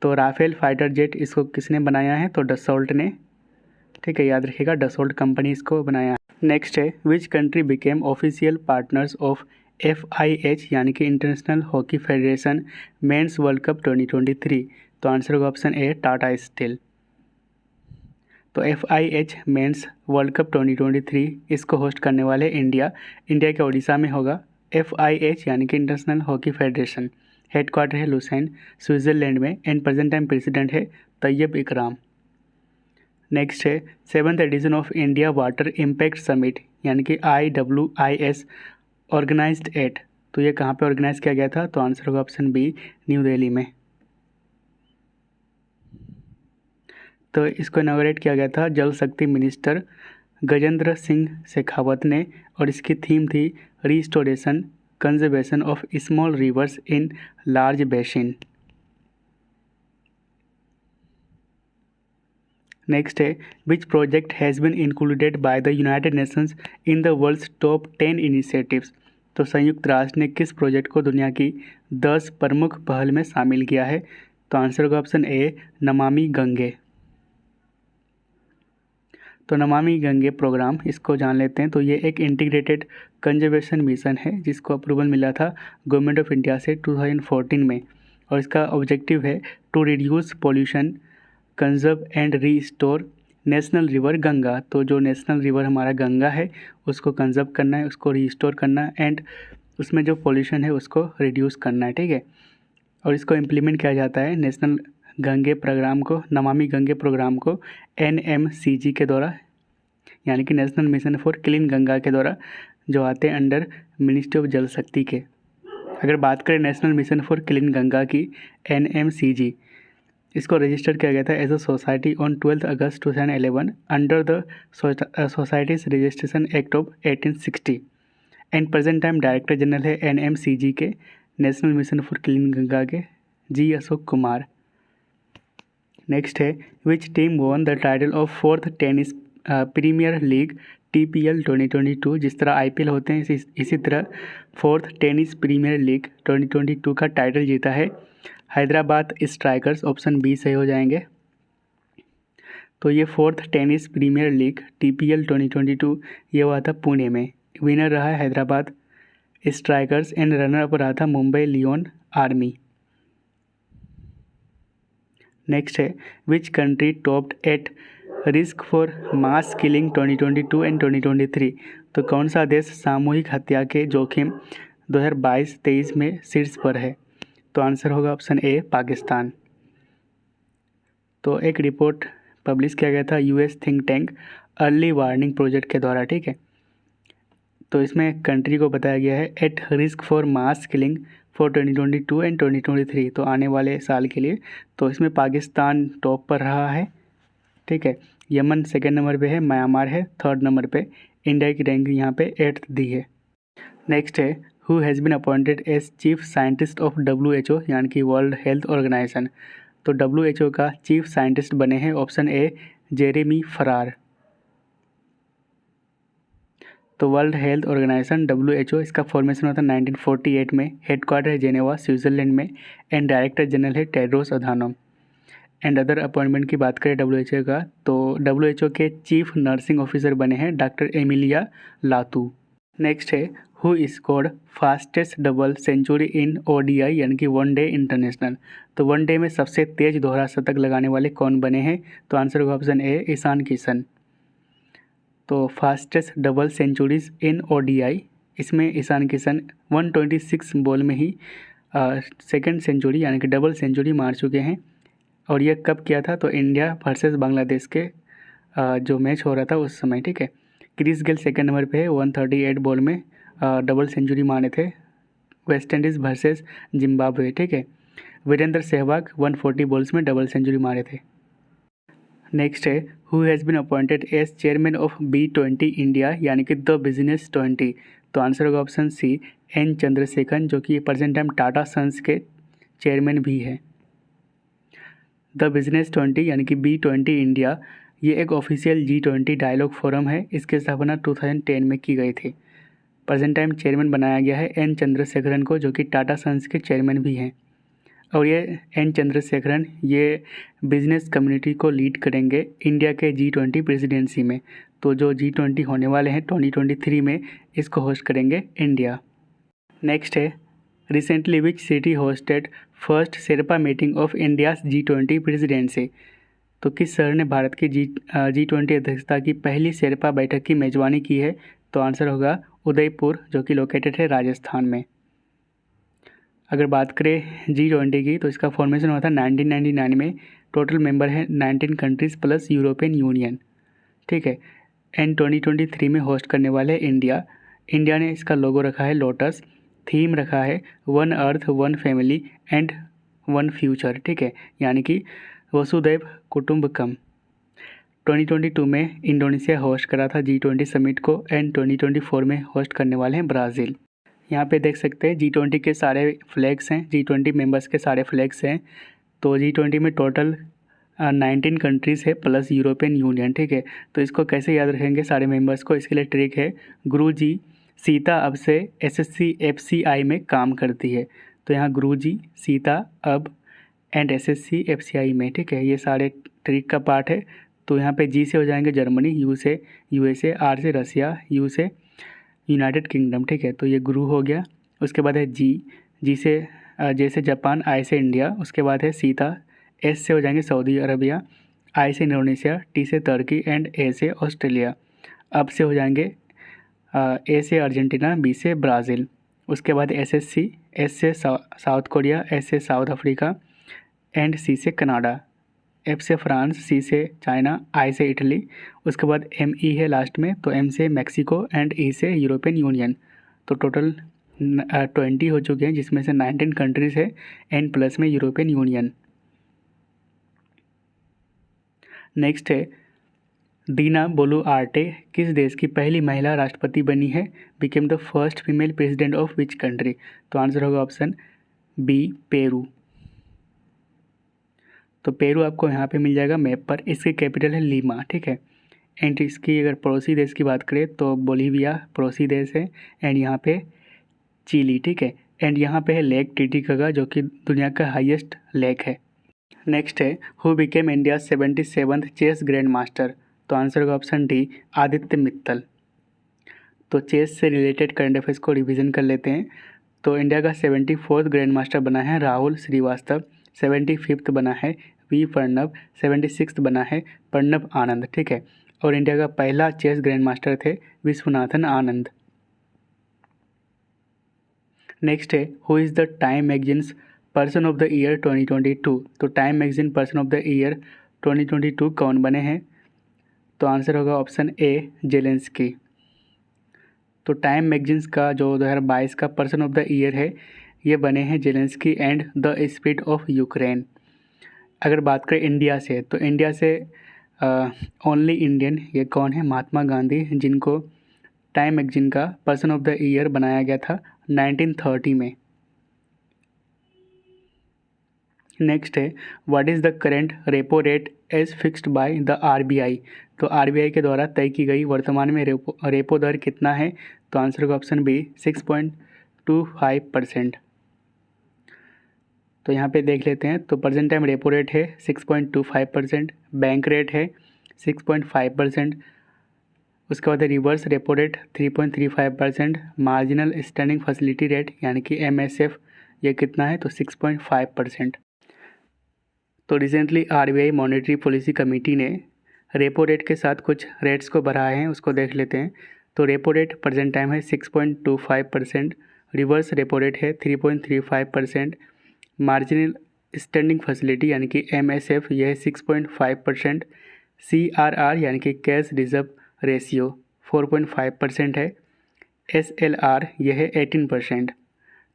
तो राफेल फाइटर जेट इसको किसने बनाया है? तो डसोल्ट ने, ठीक है, याद रखिएगा डसोल्ट कंपनी इसको बनाया है। नेक्स्ट है which country became official partners of FIH यानी कि international hockey federation mains world cup 2023? तो आंसर होगा ऑप्शन ए, टाटा स्टील। तो FIH मेंस वर्ल्ड कप 2023 इसको होस्ट करने वाले इंडिया के ओडिशा में होगा। FIH यानी कि इंटरनेशनल हॉकी फेडरेशन, हेडक्वार्टर है लुसेन स्विट्ज़रलैंड में, एंड प्रेजेंट टाइम प्रेसिडेंट है तैयब इकराम। नेक्स्ट है 7th edition of India water impact summit यानी कि IWIS ऑर्गेनाइज्ड एट? तो ये कहाँ पे ऑर्गेनाइज किया गया था? तो आंसर होगा ऑप्शन बी, न्यू दिल्ली में। तो इसको इनॉग्रेट किया गया था जल शक्ति मिनिस्टर गजेंद्र सिंह शेखावत ने, और इसकी थीम थी restoration conservation of small rivers in large basin. Next है which project has been included by the United Nations in the world's top 10 initiatives. तो संयुक्त राष्ट्र ने किस प्रोजेक्ट को दुनिया की 10 प्रमुख पहल में शामिल किया है। तो आंसर होगा ऑप्शन ए नमामि गंगे। तो नमामि गंगे प्रोग्राम इसको जान लेते हैं। तो ये एक इंटीग्रेटेड कंजर्वेशन मिशन है जिसको अप्रूवल मिला था गवर्नमेंट ऑफ इंडिया से 2014 में, और इसका ऑब्जेक्टिव है to reduce pollution, conserve and restore national river Ganga. तो जो नेशनल रिवर हमारा गंगा है उसको कंजर्व करना है, उसको रीस्टोर करना है एंड उसमें जो पॉल्यूशन है उसको रिड्यूस करना है, ठीक है। और इसको इम्प्लीमेंट किया जाता है नेशनल गंगे प्रोग्राम को, नमामि गंगे प्रोग्राम को NMCG के द्वारा, यानी कि national mission for clean Ganga के द्वारा, जो आते हैं अंडर मिनिस्ट्री ऑफ जल शक्ति के। अगर बात करें national mission for clean Ganga की NMCG, इसको रजिस्टर किया गया था as a society on 12 August 2011 under the societies registration act of 1860 and present time director general है NMCG के, national mission for clean Ganga के जी अशोक कुमार। नेक्स्ट है which team won the title of 4th tennis premier league TPL 2022। जिस तरह IPL होते हैं इसी तरह 4th टेनिस प्रीमियर लीग 2022 का टाइटल जीता है हैदराबाद स्ट्राइकर्स। ऑप्शन बी सही हो जाएंगे। तो ये 4th tennis premier league TPL 2022 ये हुआ था पुणे में। विनर रहा है Hyderabad strikers and runner up रहा था मुंबई लियोन आर्मी। नेक्स्ट है which country topped at risk for mass killing 2022 and 2023। तो कौन सा देश सामूहिक हत्या के जोखिम 2022-23 में शीर्ष पर है। तो आंसर होगा ऑप्शन ए पाकिस्तान। तो एक रिपोर्ट पब्लिश किया गया था US think tank early warning project के द्वारा, ठीक है। तो इसमें कंट्री को बताया गया है at risk for mass killing for 2022 and 2023, तो आने वाले साल के लिए। तो इसमें पाकिस्तान टॉप पर रहा है, ठीक है। यमन सेकेंड नंबर पे है, म्यांमार है थर्ड नंबर पे, इंडिया की रैंकिंग यहाँ पे 8th दी है। नेक्स्ट है who has been appointed as chief scientist of WHO, यानी कि वर्ल्ड हेल्थ ऑर्गेनाइजेशन। तो WHO का चीफ साइंटिस्ट बने हैं ऑप्शन ए जेरेमी फरार। तो वर्ल्ड हेल्थ ऑर्गेनाइजेशन WHO इसका फॉर्मेशन हुआ था 1948 में, हेडक्वार्टर है जेनेवा स्विट्ज़रलैंड में एंड डायरेक्टर जनरल है Tedros Adhanom. And other appointment की बात करें WHO का, तो WHO के चीफ नर्सिंग ऑफिसर बने हैं डॉक्टर एमिलिया लातू। नेक्स्ट है who scored fastest double century in ODI, यानी कि वनडे इंटरनेशनल। तो वनडे में सबसे तेज दोहरा शतक लगाने वाले कौन बने हैं। तो आंसर होगा ऑप्शन ए ईशान किशन। तो फास्टेस्ट डबल सेंचुरीज इन ODI, इसमें ईशान किशन 126 बॉल में ही सेकंड सेंचुरी यानी कि डबल सेंचुरी मार चुके हैं। और ये कब किया था। तो इंडिया वर्सेस बांग्लादेश के जो मैच हो रहा था उस समय, ठीक है। क्रिस गेल सेकंड नंबर पे है, 138 बॉल में डबल सेंचुरी मारे थे, वेस्ट इंडीज़ वर्सेस जिम्बाब्वे, ठीक है। वीरेंद्र सहवाग 140 बॉल्स में डबल सेंचुरी मारे थे। नेक्स्ट है who has been appointed as chairman of B20 India, यानी कि द बिजनेस 20। तो आंसर होगा ऑप्शन सी N चंद्रशेखरन, जो कि प्रेजेंट टाइम टाटा सन्स के चेयरमैन भी हैं। द बिजनेस 20 यानी कि B20 इंडिया ये एक ऑफिशियल G20 डायलॉग फोरम है। इसकी स्थापना 2010 में की गई थी। प्रेजेंट टाइम चेयरमैन बनाया गया है N चंद्रशेखरन को, जो कि टाटा सन्स के चेयरमैन भी हैं। और ये N चंद्रशेखरन ये बिजनेस कम्युनिटी को लीड करेंगे इंडिया के G20 प्रेसिडेंसी में। तो जो G20 होने वाले हैं 2023 में, इसको होस्ट करेंगे इंडिया। नेक्स्ट है recently which city hosted first Sherpa meeting of India's G20 presidency. तो किस शहर ने भारत की G20 अध्यक्षता की पहली शेरपा बैठक की मेजबानी की है। तो आंसर होगा उदयपुर, जो कि लोकेटेड है राजस्थान में। अगर बात करें G20 की, तो इसका फॉर्मेशन हुआ था 1999 में। टोटल मेंबर है 19 कंट्रीज़ प्लस यूरोपियन यूनियन, ठीक है। एंड 2023 में होस्ट करने वाले इंडिया। इंडिया ने इसका लोगो रखा है लोटस, थीम रखा है one earth one family and one future, ठीक है, यानी कि वसुधैव कुटुंबकम। 2022 में इंडोनेशिया होस्ट करा था G20 समिट को एंड 2024 में होस्ट करने वाले हैं ब्राज़ील। यहाँ पे देख सकते हैं G20 के सारे फ्लैग्स हैं, G20 मेंबर्स के सारे फ्लैग्स हैं। तो G20 में टोटल 19 कंट्रीज़ है प्लस यूरोपियन यूनियन, ठीक है। तो इसको कैसे याद रखेंगे सारे मेंबर्स को, इसके लिए ट्रिक है, गुरुजी सीता अब से SSC FCI में काम करती है। तो यहाँ गुरुजी सीता अब एंड SSC FCI में, ठीक है। ये सारे ट्रिक का पार्ट है। तो यहाँ पे G से हो जाएंगे जर्मनी, U से USA, R से रसिया, U से यूनाइटेड किंगडम, ठीक है। तो ये गुरु हो गया। उसके बाद है G से जैसे जापान, I से इंडिया। उसके बाद है सीता, S से हो जाएंगे सऊदी अरबिया, I से इंडोनेशिया, T से तुर्की एंड A से ऑस्ट्रेलिया। अब से हो जाएंगे A से अर्जेंटीना, B से ब्राज़ील। उसके बाद SSC, S से साउथ कोरिया, S से साउथ अफ्रीका एंड C से कनाडा। F से फ्रांस, C से चाइना, I से इटली। उसके बाद ME है लास्ट में, तो M से मैक्सिको एंड E से यूरोपियन यूनियन। तो टोटल 20 हो चुके हैं, जिसमें से 19 कंट्रीज़ है एंड प्लस में यूरोपियन यूनियन। नेक्स्ट है दीना बोलुआर्टे किस देश की पहली महिला राष्ट्रपति बनी है, became the first female president of which country. तो आंसर होगा ऑप्शन B पेरू। तो पेरू आपको यहाँ पे मिल जाएगा मैप पर। इसकी कैपिटल है लीमा, ठीक है। एंड इसकी अगर पड़ोसी देश की बात करें तो बोलीविया पड़ोसी देश है एंड यहाँ पे चिली, ठीक है। एंड यहाँ पे है लेक टिटिकाका जो कि दुनिया का हाईएस्ट लेक है। नेक्स्ट है who became India 77th chess grand master. तो आंसर होगा ऑप्शन D आदित्य मित्तल। तो चेस से रिलेटेड करंट अफेयर्स को रिवीजन कर लेते हैं। तो इंडिया का 74th ग्रैंड मास्टर बना है राहुल श्रीवास्तव, 75th बना है V प्रणव, 76th बना है प्रणव आनंद, ठीक है। और इंडिया का पहला चेस ग्रैंड मास्टर थे विश्वनाथन आनंद। नेक्स्ट है who is the time magazines person of the year 2022। तो time magazine person of the year 2022 कौन बने हैं। तो आंसर होगा ऑप्शन A जेलेंस्की। तो टाइम मैगजीन्स का जो 2022 का पर्सन ऑफ द ईयर है ये बने हैं Zelensky and the spirit of Ukraine. अगर बात करें इंडिया से तो इंडिया से ओनली इंडियन ये कौन है, महात्मा गांधी, जिनको टाइम मैगजीन का पर्सन ऑफ द ईयर बनाया गया था 1930 में। नेक्स्ट है what is the current repo rate as fixed by the RBI। तो RBI के द्वारा तय की गई वर्तमान में रेपो दर कितना है। तो आंसर का ऑप्शन B 6.25%। तो यहाँ पे देख लेते हैं। तो प्रेजेंट टाइम रेपो रेट है 6.25%, बैंक रेट है 6.5%। उसके बाद reverse repo rate 3.35%, marginal standing facility rate यानी कि MSF ये कितना है तो 6.5%। तो recently RBI monetary policy committee ने रेपो रेट के साथ कुछ रेट्स को बढ़ाए हैं, उसको देख लेते हैं। तो रेपो रेट प्रेजेंट टाइम है 6.25%, रिवर्स रेपो रेट है 3.35%, मार्जिनल स्टैंडिंग फैसिलिटी यानी कि MSF यह है 6.5%, CRR यानी कि कैश रिजर्व रेशियो 4.5% है, SLR यह है 18%।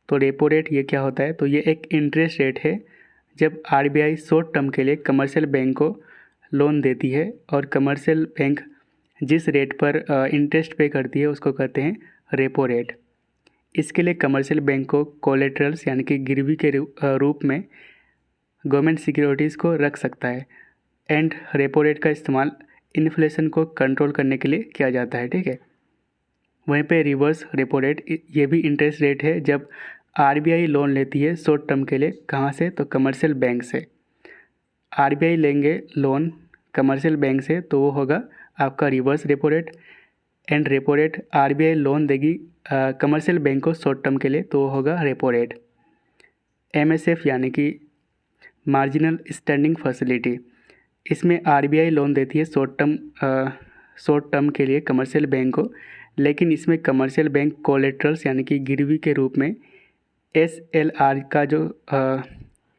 तो रेपो रेट ये क्या होता है, तो ये एक इंटरेस्ट रेट है जब RBI शॉर्ट टर्म के लिए कमर्शियल बैंक को लोन देती है और कमर्शियल बैंक जिस रेट पर इंटरेस्ट पे करती है उसको कहते हैं रेपो रेट। इसके लिए कमर्शियल बैंक को कोलेटरल्स यानी कि गिरवी के रूप में गवर्नमेंट सिक्योरिटीज़ को रख सकता है। एंड रेपो रेट का इस्तेमाल इन्फ्लेशन को कंट्रोल करने के लिए किया जाता है, ठीक है। वहीं पे रिवर्स रेपो रेट ये भी इंटरेस्ट रेट है जब RBI लोन लेती है शॉर्ट टर्म के लिए, कहाँ से तो कमर्शियल बैंक से। RBI लेंगे लोन कमर्शियल बैंक से तो वो होगा आपका reverse repo rate. And repo rate RBI loan देगी कमर्शियल बैंक को शॉर्ट टर्म के लिए तो वो होगा रेपो रेट। MSF यानी कि मार्जिनल स्टैंडिंग फैसिलिटी, इसमें RBI लोन देती है शॉर्ट टर्म के लिए कमर्शियल बैंक को, लेकिन इसमें कमर्शियल बैंक कोलेटरल्स यानी कि गिरवी के रूप में SLR का जो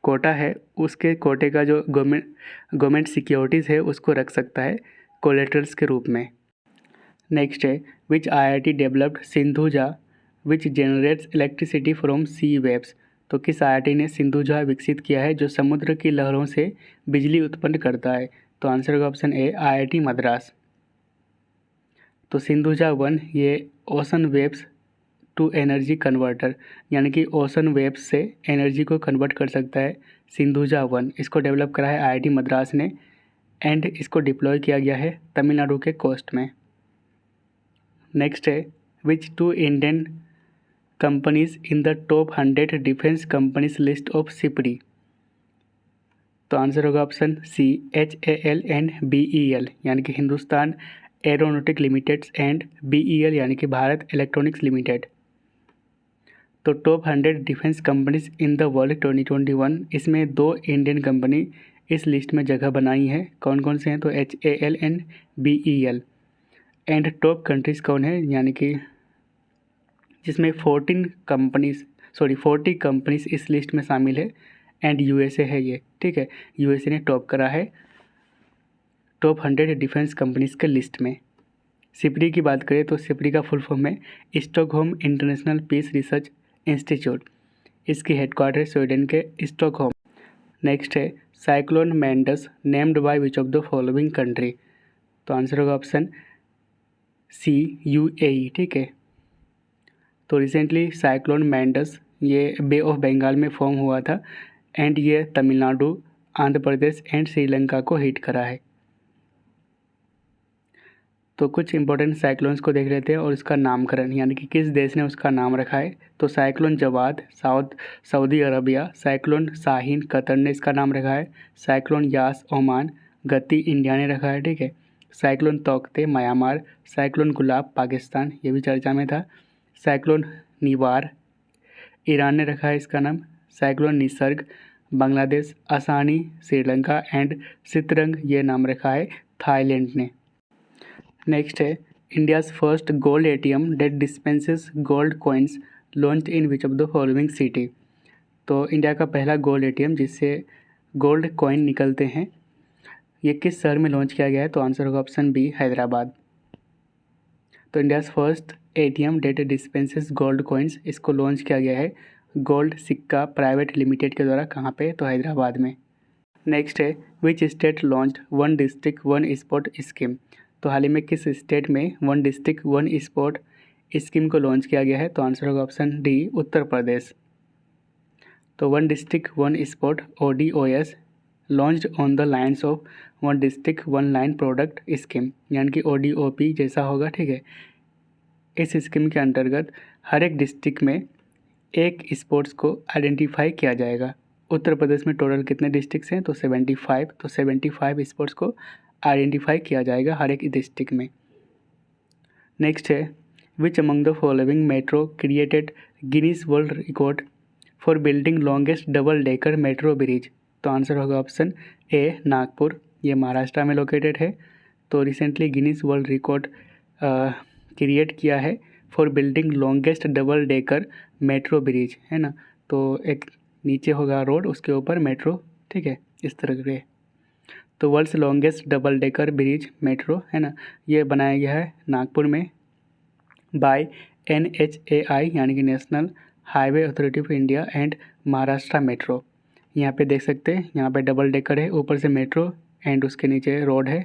कोटा है उसके कोटे का जो गवर्नमेंट सिक्योरिटीज़ है उसको रख सकता है कोलेटरल्स के रूप में। नेक्स्ट है which IIT developed Sindhuja which generates electricity from sea waves. तो किस IIT ने सिंधुजा विकसित किया है जो समुद्र की लहरों से बिजली उत्पन्न करता है। तो आंसर का ऑप्शन A IIT मद्रास। तो सिंधुजा 1 ये ocean waves to energy converter, यानी कि ओशन वेव्स से एनर्जी को कन्वर्ट कर सकता है। सिंधुजा 1 इसको डेवलप करा है IIT मद्रास ने एंड इसको डिप्लॉय किया गया है तमिलनाडु के कोस्ट में। नेक्स्ट है which 2 Indian companies in the top 100 defence companies list of SIPRI. तो आंसर होगा option C HAL and BEL, यानी कि Hindustan aeronautic limiteds and BEL यानी कि भारत इलेक्ट्रॉनिक्स लिमिटेड। तो top 100 defence companies in the world 2021, इसमें 2 इंडियन कंपनी इस list में जगह बनाई है। कौन कौन से हैं? तो HAL and BEL। And top countries कौन है? यानी कि जिसमें 40 कंपनीज इस लिस्ट में शामिल है एंड USA है ये, ठीक है। USA ने टॉप करा है टॉप 100 डिफेंस कंपनीज़ के लिस्ट में। सिपरी की बात करें तो सिपरी का फुल फॉर्म है Stockholm International Peace Research Institute. इसकी हेडक्वार्टर स्वीडन के स्टॉकहोम। नेक्स्ट है cyclone Mandous named by which of the following country. तो आंसर होगा ऑप्शन सी UAE, ठीक है। तो रिसेंटली साइक्लोन मैंडस ये बे ऑफ बंगाल में फॉर्म हुआ था एंड ये तमिलनाडु, आंध्र प्रदेश एंड श्रीलंका को हिट करा है। तो कुछ इंपॉर्टेंट साइक्लोन्स को देख लेते हैं और इसका नामकरण, यानी कि किस देश ने उसका नाम रखा है। तो cyclone Jawad Saudi Arabia, cyclone Shaheen Qatar ने इसका नाम रखा है, cyclone Yaas Oman, Gati India ने रखा है, ठीक है। Cyclone Tauktae Myanmar, cyclone Gulab Pakistan, ये भी चर्चा में था। साइक्लोन निवार ईरान ने रखा है इसका नाम। साइक्लोन निसर्ग बांग्लादेश, आसानी श्रीलंका एंड सितरंग ये नाम रखा है थाईलैंड ने। नेक्स्ट है India's first gold ATM that dispenses gold coins launched in which of the following city. तो इंडिया का पहला गोल्ड ATM जिससे गोल्ड कॉइन निकलते हैं, ये किस शहर में लॉन्च किया गया है? तो आंसर होगा ऑप्शन बी हैदराबाद। तो India's first ATM that dispenses gold coins, इसको लॉन्च किया गया है गोल्ड सिक्का प्राइवेट लिमिटेड के द्वारा। कहाँ पे? तो हैदराबाद में। नेक्स्ट है which state launched 1 district 1 sport scheme. तो हाल ही में किस स्टेट में 1 डिस्ट्रिक्ट 1 स्पोर्ट स्कीम को लॉन्च किया गया है? तो आंसर होगा ऑप्शन डी उत्तर प्रदेश। तो 1 district 1 sport ODOS launched on the lines of 1 district 1 line product scheme, यानी कि ODOP जैसा होगा, ठीक है। इस स्कीम के अंतर्गत हर एक डिस्ट्रिक्ट में एक स्पोर्ट्स को आइडेंटिफाई किया जाएगा। उत्तर प्रदेश में टोटल कितने डिस्ट्रिक्ट्स हैं? तो 75। तो 75 स्पोर्ट्स को आइडेंटिफाई किया जाएगा हर एक डिस्ट्रिक्ट में। नेक्स्ट है which among the following metro created Guinness world record for building longest double decker metro bridge. तो आंसर होगा ऑप्शन ए नागपुर, ये महाराष्ट्र में लोकेटेड है। तो recently Guinness world record create किया है for building longest double decker metro bridge, है ना। तो एक नीचे होगा रोड, उसके ऊपर मेट्रो, ठीक है, इस तरह के। तो world's longest double decker bridge metro, है ना, ये बनाया गया है नागपुर में बाय NHAI यानी कि national highway authority of India and Maharashtra metro. यहाँ पे देख सकते हैं, यहाँ पे डबल डेकर है, ऊपर से मेट्रो एंड उसके नीचे रोड है।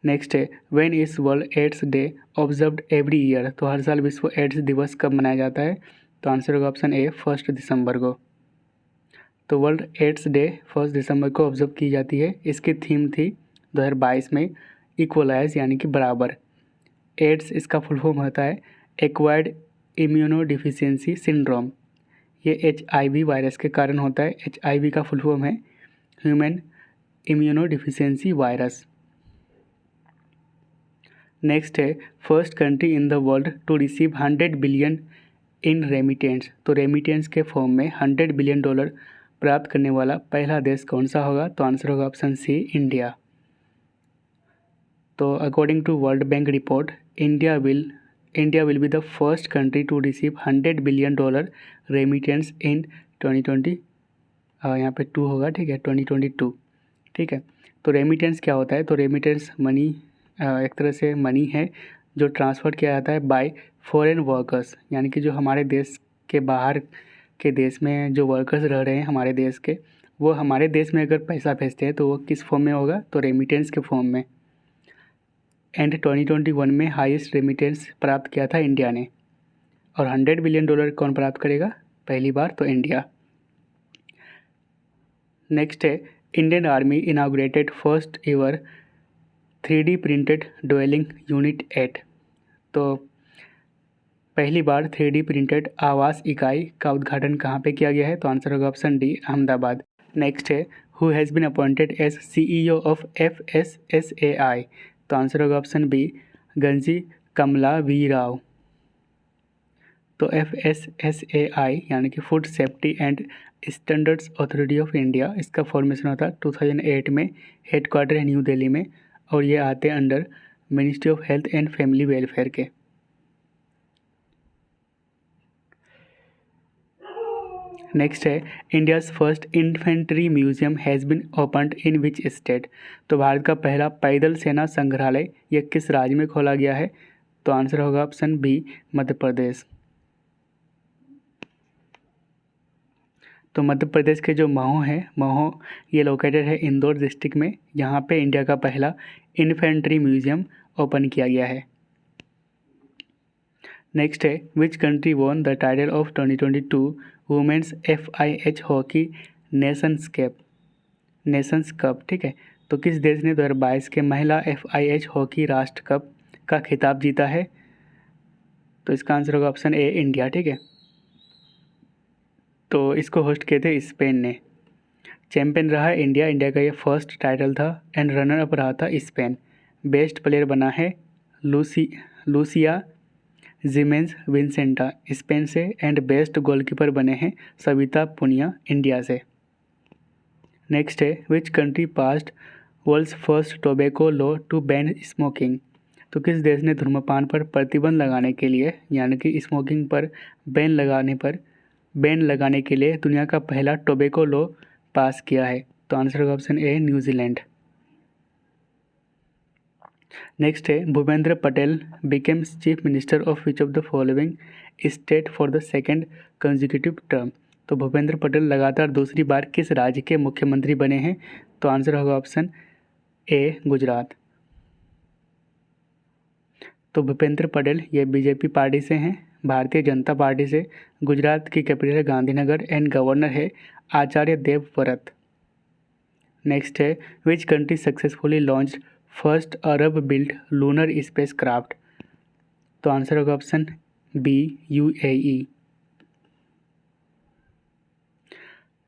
नेक्स्ट है when is world AIDS day observed every year. तो हर साल विश्व एड्स दिवस कब मनाया जाता है? तो आंसर होगा ऑप्शन ए 1 दिसंबर को। तो वर्ल्ड एड्स डे 1 दिसंबर को ऑब्जर्व की जाती है। इसकी थीम थी 2022 में इक्वलाइज यानी कि बराबर। एड्स इसका फुल फॉर्म होता है एक्वायर्ड इम्यूनो डिफिशियंसी सिंड्रोम। ये HIV वायरस के कारण होता है। HIV का फुल फॉर्म है human immunodeficiency virus. Next है first country in the world to receive 100 billion in remittance. तो रेमिटेंस के फॉर्म में $100 बिलियन प्राप्त करने वाला पहला देश कौन सा होगा? तो आंसर होगा ऑप्शन सी इंडिया। तो according to World Bank report India will be the first country to receive $100 billion remittance in 2020, यहाँ पे 2 होगा, ठीक है, 2022, ठीक है। तो रेमिटेंस क्या होता है? तो रेमिटेंस मनी एक तरह से मनी है जो ट्रांसफ़र किया जाता है बाय फॉरेन वर्कर्स, यानी कि जो हमारे देश के बाहर के देश में जो वर्कर्स रह रहे हैं हमारे देश के, वो हमारे देश में अगर पैसा भेजते हैं तो वो किस फॉर्म में होगा? तो रेमिटेंस के फॉर्म में। एंड 2021 में हाईएस्ट रेमिटेंस प्राप्त किया था इंडिया ने। और $100 बिलियन कौन प्राप्त करेगा? पहली बार तो इंडिया। नेक्स्ट है, Indian army inaugurated first ever 3D printed dwelling unit at. तो पहली बार 3D प्रिंटेड आवास इकाई का उद्घाटन कहाँ पे किया गया है? तो आंसर होगा ऑप्शन डी, अहमदाबाद। नेक्स्ट है, who has been appointed as CEO of FSSAI। तो आंसर होगा option B, Ganji Kamala V Rao. तो FSSAI यानी कि food safety and standards authority of India, इसका फॉर्मेशन होता 2008 में, हेडक्वार्टर है न्यू दिल्ली में, और ये आते हैं under ministry of health and family welfare के। नेक्स्ट है, India's first infantry museum has been opened in which state. तो भारत का पहला पैदल सेना संग्रहालय ये किस राज्य में खोला गया है? तो आंसर होगा ऑप्शन बी, मध्य प्रदेश। तो मध्य प्रदेश के जो महू है, महू ये लोकेटेड है इंदौर डिस्ट्रिक्ट में। यहाँ पे इंडिया का पहला इन्फेंट्री म्यूजियम ओपन किया गया है। नेक्स्ट है, which country won the title of 2022 women's FIH hockey Nations cup. ठीक है, तो किस देश ने 2022 के महिला FIH हॉकी राष्ट्र कप का खिताब जीता है? तो इसका आंसर होगा ऑप्शन ए, इंडिया। ठीक है, तो इसको होस्ट किए थे स्पेन ने। चैंपियन रहा है इंडिया, इंडिया का ये फर्स्ट टाइटल था, एंड रनर अप रहा था स्पेन। बेस्ट प्लेयर बना है लूसिया जिमेंस विंसेंटा स्पेन से, एंड बेस्ट गोलकीपर बने हैं सविता पुनिया इंडिया से। नेक्स्ट है, which country passed world's first tobacco law to ban smoking. तो किस देश ने धूम्रपान पर प्रतिबंध लगाने के लिए, यानी कि स्मोकिंग पर बैन लगाने के लिए दुनिया का पहला टोबैको लॉ पास किया है? तो आंसर होगा ऑप्शन ए, न्यूजीलैंड। नेक्स्ट है, Bhupendra Patel becomes chief minister of which of the following state for the second consecutive term. तो भूपेंद्र पटेल लगातार दूसरी बार किस राज्य के मुख्यमंत्री बने हैं? तो आंसर होगा ऑप्शन ए, गुजरात। तो भूपेंद्र पटेल ये बीजेपी पार्टी से हैं, भारतीय जनता पार्टी से। गुजरात की कैपिटल है गांधीनगर, एंड गवर्नर है आचार्य देवव्रत। नेक्स्ट है, which country successfully launch first Arab built lunar space craft. तो आंसर होगा ऑप्शन बी, UAE।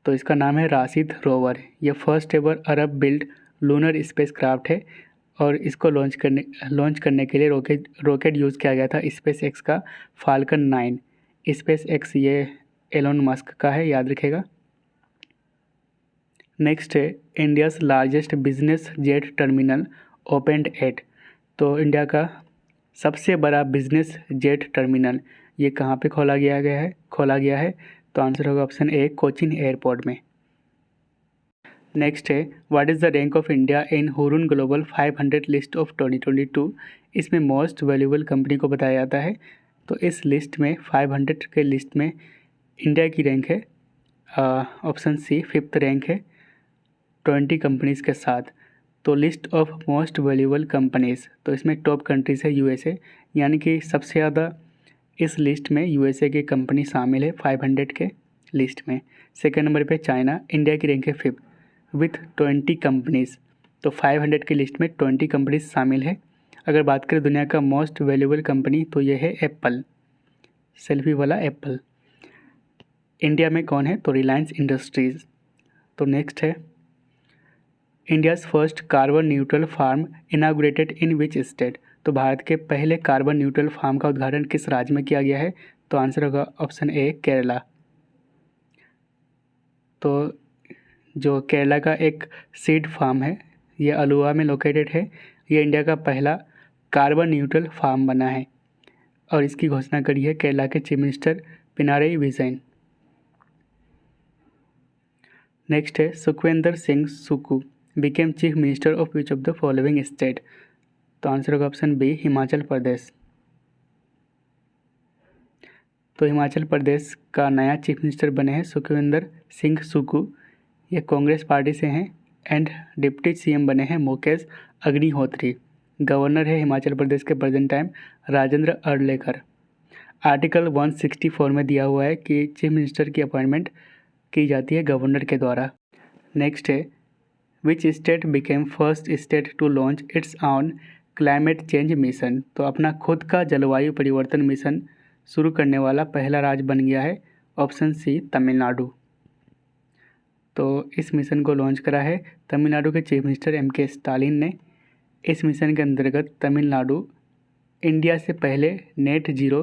तो इसका नाम है राशिद रोवर। यह फर्स्ट एवर अरब बिल्ट लूनर स्पेस क्राफ्ट है, और इसको लॉन्च करने के लिए रॉकेट यूज़ किया गया था स्पेस एक्स का फाल्कन 9। स्पेस एक्स ये एलोन मस्क का है, याद रखेगा। नेक्स्ट है, India's largest business jet terminal opened at. तो इंडिया का सबसे बड़ा बिजनेस जेट टर्मिनल ये कहाँ पे खोला गया है? तो आंसर होगा ऑप्शन ए, कोचिन एयरपोर्ट में। नेक्स्ट है, what is the rank of India in Hurun global 500 list of 2022। इसमें मोस्ट वैल्यूएबल कंपनी को बताया जाता है। तो इस लिस्ट में 500 के लिस्ट में इंडिया की रैंक है ऑप्शन सी, 5th रैंक है 20 कंपनीज़ के साथ। तो list of most valuable companies, तो इसमें टॉप कंट्रीज़ है USA, यानी कि सबसे ज़्यादा इस लिस्ट में USA की कंपनी शामिल है 500 के लिस्ट में। सेकंड नंबर पे चाइना, इंडिया की रैंक है 5th विथ 20 कंपनीज़। तो 500 की लिस्ट में 20 कंपनीज़ शामिल है। अगर बात करें दुनिया का मोस्ट वैल्यूएबल कंपनी, तो यह है एप्पल, सेल्फी वाला एप्पल। इंडिया में कौन है? तो रिलायंस इंडस्ट्रीज़। तो नेक्स्ट है, India's first carbon neutral farm inaugurated in which state. तो भारत के पहले कार्बन न्यूट्रल फार्म का उद्घाटन किस राज्य में किया गया है? तो आंसर होगा ऑप्शन ए, केरला। तो जो केरला का एक सीड फार्म है, ये अलुवा में लोकेटेड है। ये इंडिया का पहला कार्बन न्यूट्रल फार्म बना है, और इसकी घोषणा करी है केरला के chief minister Pinarayi Vijayan. Next है, Sukhvinder Singh Sukhu became chief minister of which of the following state. तो आंसर होगा ऑप्शन बी, हिमाचल प्रदेश। तो हिमाचल प्रदेश का नया चीफ मिनिस्टर बने हैं सुखविंदर सिंह सुक्खू। ये कांग्रेस पार्टी से हैं, एंड डिप्टी CM बने हैं मुकेश अग्निहोत्री। गवर्नर है हिमाचल प्रदेश के present time Rajendra Arlekar. Article 164 में दिया हुआ है कि चीफ मिनिस्टर की अपॉइंटमेंट की जाती है गवर्नर के द्वारा। नेक्स्ट है which state became first state to launch its own climate change mission. तो अपना खुद का जलवायु परिवर्तन मिशन शुरू करने वाला पहला राज्य बन गया है ऑप्शन सी तमिलनाडु। तो इस मिशन को लॉन्च करा है तमिलनाडु के चीफ मिनिस्टर M.K. स्टालिन ने। इस मिशन के अंतर्गत तमिलनाडु इंडिया से पहले नेट जीरो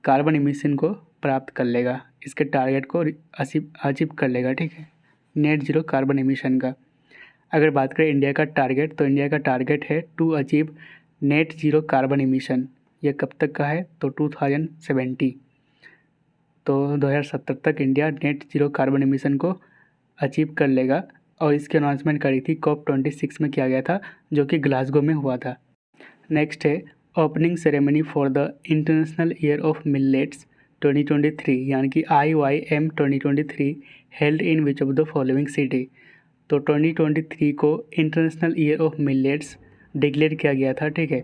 कार्बन इमिशन को प्राप्त कर लेगा, इसके टारगेट को अचीव कर लेगा, ठीक है, नेट जीरो कार्बन इमिशन का। अगर बात करें इंडिया का टारगेट, तो इंडिया का टारगेट है to achieve net zero carbon emission. ये कब तक का है? तो 2070, तो 2070 तक India net zero carbon emission को अचीव कर लेगा। और इसकी अनाउंसमेंट करी थी COP26 में किया गया था, जो कि ग्लासगो में हुआ था। नेक्स्ट है opening ceremony for the international year of millets 2023, यानी कि IYM 2023 held in which of the following city. तो 2023 को international year of millets declare किया गया था, ठीक है।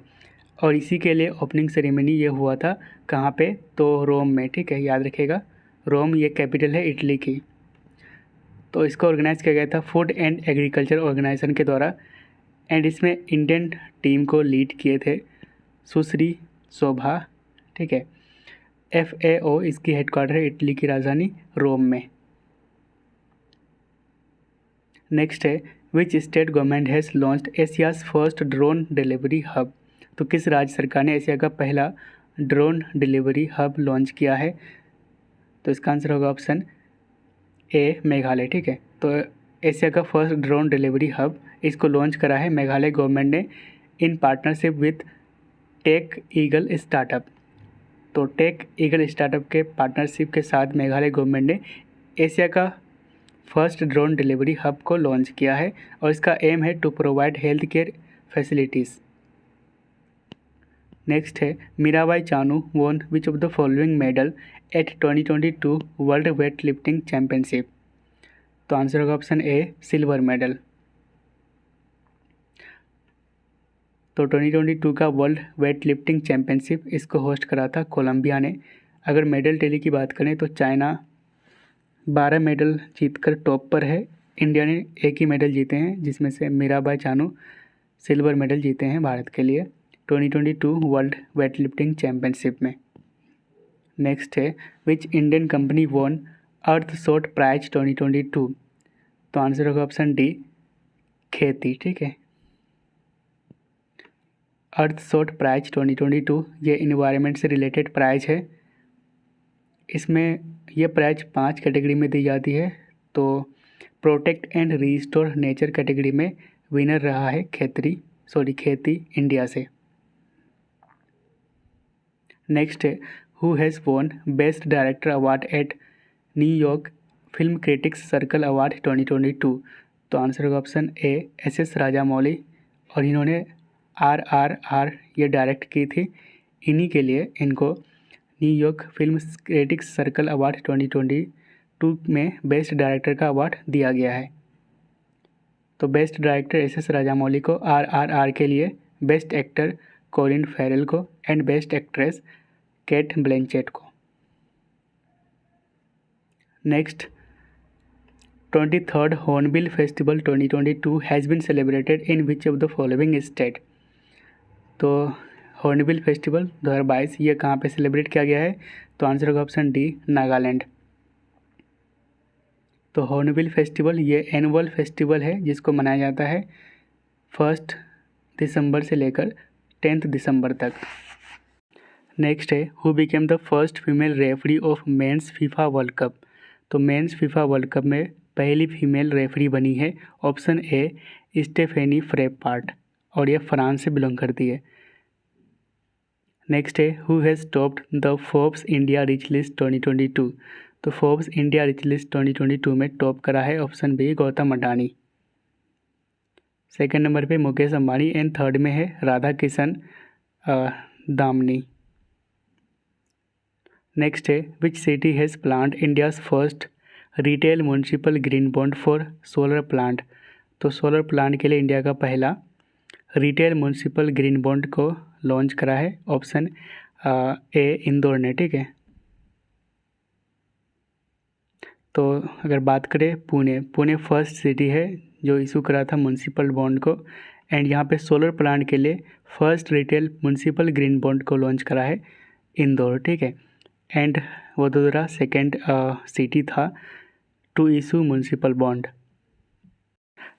और इसी के लिए ओपनिंग सेरेमनी ये हुआ था कहाँ पे? तो रोम में, ठीक है, याद रखिएगा। रोम ये कैपिटल है इटली की। तो इसको ऑर्गेनाइज़ किया गया था फूड एंड एग्रीकल्चर ऑर्गेनाइजेशन के द्वारा। एंड इसमें इंडियन टीम को लीड किए थे सुश्री शोभा, ठीक है। FAO इसकी हेडक्वार्टर है इटली की राजधानी रोम में। नेक्स्ट है which state government has launched Asia's first drone delivery hub. तो किस राज्य सरकार ने एशिया का पहला ड्रोन डिलीवरी हब लॉन्च किया है? तो इसका आंसर होगा ऑप्शन ए मेघालय, ठीक है। तो एशिया का फर्स्ट ड्रोन डिलीवरी हब इसको लॉन्च करा है मेघालय गवर्नमेंट ने in partnership with Tech Eagle startup. तो टेक ईगल स्टार्टअप के पार्टनरशिप के साथ मेघालय गवर्नमेंट ने एशिया का फर्स्ट ड्रोन डिलीवरी हब को लॉन्च किया है और इसका एम है to provide health care facilities. Next है Mirabai Chanu won which of the following medal at 2022 world weight lifting championship. तो आंसर होगा ऑप्शन ए सिल्वर मेडल। तो 2022 का वर्ल्ड वेट लिफ्टिंग चैम्पियनशिप इसको होस्ट करा था कोलंबिया ने। अगर मेडल टेली की बात करें तो चाइना 12 मेडल जीतकर टॉप पर है। इंडिया ने एक ही मेडल जीते हैं, जिसमें से मीराबाई चानू सिल्वर मेडल जीते हैं भारत के लिए 2022 वर्ल्ड वेट लिफ्टिंग चैम्पियनशिप में। नेक्स्ट है which Indian company won Earthshot prize 2022। तो आंसर होगा ऑप्शन डी खेती, ठीक है। अर्थ शॉट प्राइज 2022 ये इन्वायरमेंट से रिलेटेड प्राइज है। इसमें यह प्राइज 5 कैटेगरी में दी जाती है। तो protect and restore nature category में विनर रहा है खेती इंडिया से। नेक्स्ट है who has von best director award eight New York film critics circle award 2022। तो आंसर होगा ऑप्शन ए SS राजामौली, और इन्होंने RRR ये डायरेक्ट की थी। इन्हीं के लिए इनको New York film critics circle award 2022 में बेस्ट डायरेक्टर का अवार्ड दिया गया है। तो बेस्ट डायरेक्टर SS राजामौली को, RRR के लिए बेस्ट एक्टर कॉलिन फेरल को and best actress Cate Blanchett को। Next 23rd Hornbill festival 2022 has been celebrated in which of the following state. तो हॉर्नबिल फेस्टिवल 2022 ये कहाँ पे सेलिब्रेट किया गया है? तो आंसर होगा ऑप्शन डी नागालैंड। तो हॉर्नबिल फेस्टिवल ये एनुअल फेस्टिवल है जिसको मनाया जाता है 1 दिसंबर से लेकर 10 दिसंबर तक। नेक्स्ट है who became the first female referee of men's FIFA world cup. तो मेंस फीफा वर्ल्ड कप में पहली फीमेल रेफरी बनी है ऑप्शन ए स्टेफेनी फ्रेपार्ट, और ये फ्रांस से बिलोंग करती है। नेक्स्ट है who has topped the Forbes India rich list 2022। तो फोर्ब्स इंडिया रिच लिस्ट 2022 में टॉप करा है option B Gautam Adani. Second number पे मुकेश अंबानी एंड थर्ड में है राधा किशन दामनी। नेक्स्ट है which city has plant India's first retail municipal green bond for solar plant. तो solar plant के लिए इंडिया का पहला रिटेल म्युनिसिपल ग्रीन बॉन्ड को लॉन्च करा है? ऑप्शन ए इंदौर ने, ठीक है। तो अगर बात करें पुणे फर्स्ट सिटी है जो इशू करा था म्युनिसिपल बॉन्ड को। एंड यहाँ पे सोलर प्लांट के लिए first retail municipal green bond को लॉन्च करा है इंदौर, ठीक है। एंड वडोदरा सेकेंड सिटी था to issue municipal bond.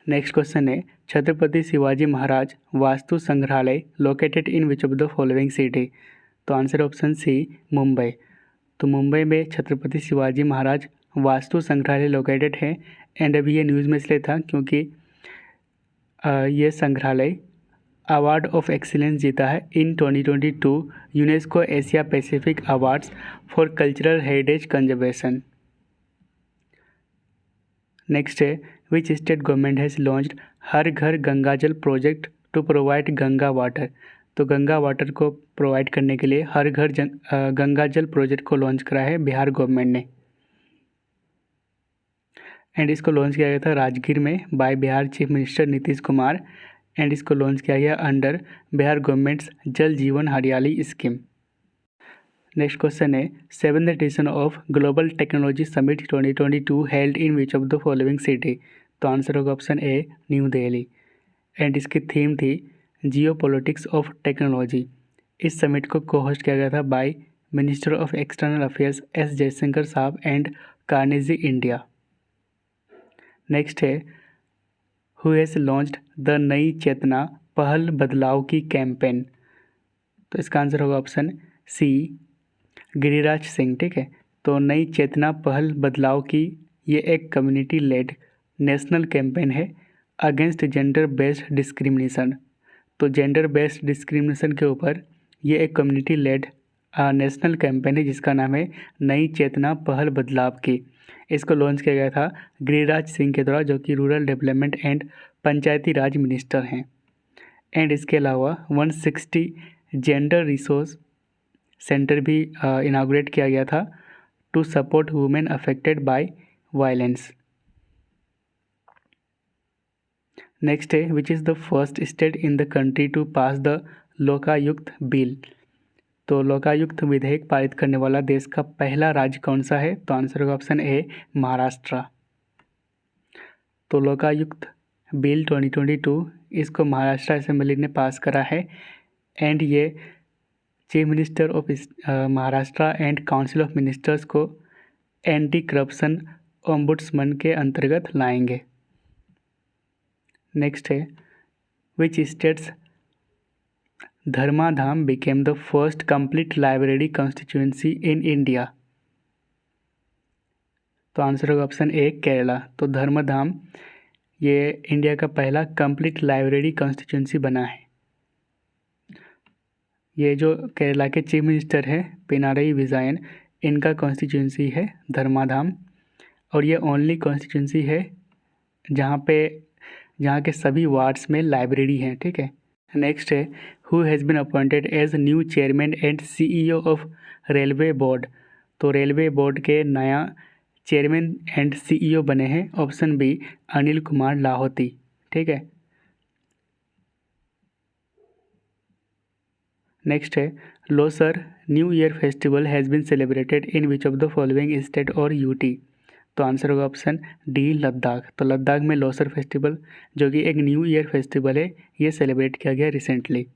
Next question है, Chhatrapati Shivaji Maharaj Vastu Sangrahalaya located in which of the following city? तो आंसर ऑप्शन सी मुंबई। तो मुंबई में छत्रपति शिवाजी महाराज वास्तु संग्रहालय लोकेटेड है। एंड अभी ये न्यूज़ में इसलिए था क्योंकि ये संग्रहालय अवार्ड ऑफ एक्सीलेंस जीता है in 2022 UNESCO Asia Pacific awards for cultural heritage conservation. Next है, which state government has launched Har Ghar Ganga Jal project to provide Ganga water? तो गंगा वाटर को प्रोवाइड करने के लिए हर घर गंगा जल प्रोजेक्ट को लॉन्च करा है बिहार गवर्नमेंट ने। एंड इसको लॉन्च किया गया था राजगीर में by Bihar chief minister Nitish Kumar. And इसको लॉन्च किया गया अंडर बिहार गवर्नमेंट्स जल जीवन हरियाली स्कीम। नेक्स्ट क्वेश्चन है, 7th edition of global technology summit 2022 held in which of the following city? तो आंसर होगा option A new Delhi. And इसकी थीम थी जियो पॉलिटिक्स ऑफ टेक्नोलॉजी। इस समिट को को होस्ट किया गया था by minister of external affairs S Jaishankar साहब एंड कार्नेजी इंडिया। नेक्स्ट है, who has launched the Nayi Chetna पहल बदलाव की कैंपेन? तो इसका आंसर होगा ऑप्शन सी गिरिराज सिंह, ठीक है। तो नई चेतना पहल बदलाव की ये एक कम्युनिटी लेड नेशनल कैंपेन है अगेंस्ट जेंडर बेस्ड डिस्क्रिमिनेशन। तो जेंडर बेस्ड डिस्क्रिमिनेशन के ऊपर ये एक कम्युनिटी लेड नेशनल कैंपेन है जिसका नाम है नई चेतना पहल बदलाव की। इसको लॉन्च किया गया था गिरिराज सिंह के द्वारा, जो कि rural development and Panchayati Raj minister हैं। एंड इसके अलावा 160 जेंडर रिसोर्स सेंटर भी इनाग्रेट किया गया था to support women affected by violence. Next है, which is the first state in the country to pass the Lokayukta bill? तो लोकायुक्त विधेयक पारित करने वाला देश का पहला राज्य कौन सा है? तो आंसर होगा ऑप्शन ए महाराष्ट्र। तो लोकायुक्त बिल 2022 इसको महाराष्ट्र असेंबली ने पास करा है। एंड ये chief minister of Maharashtra and council of ministers को एंटी करप्शन ओम्बुड्समैन के अंतर्गत लाएंगे। नेक्स्ट है, which state's Dharmadam became the first complete library constituency in India? तो आंसर होगा ऑप्शन ए केरला। तो धर्मधाम ये इंडिया का पहला कंप्लीट लाइब्रेरी कॉन्स्टिट्यूएंसी बना है। ये जो केरला के चीफ मिनिस्टर हैं पिनारई विजयन, इनका कॉन्स्टिट्यूएंसी है धर्माधाम। और ये ओनली कॉन्स्टिट्यूएंसी है जहाँ के सभी वार्ड्स में लाइब्रेरी हैं, ठीक है। नेक्स्ट है, who has been appointed as new chairman and CEO of railway board? तो रेलवे बोर्ड के नया चेयरमैन एंड CEO बने हैं ऑप्शन बी अनिल कुमार लाहौती, ठीक है। नेक्स्ट है, Losar new year festival has been celebrated in which of the following state और UT? तो आंसर होगा ऑप्शन डी लद्दाख। तो लद्दाख में लोसर फेस्टिवल जो कि एक न्यू ईयर फेस्टिवल है ये सेलिब्रेट किया गया रिसेंटली।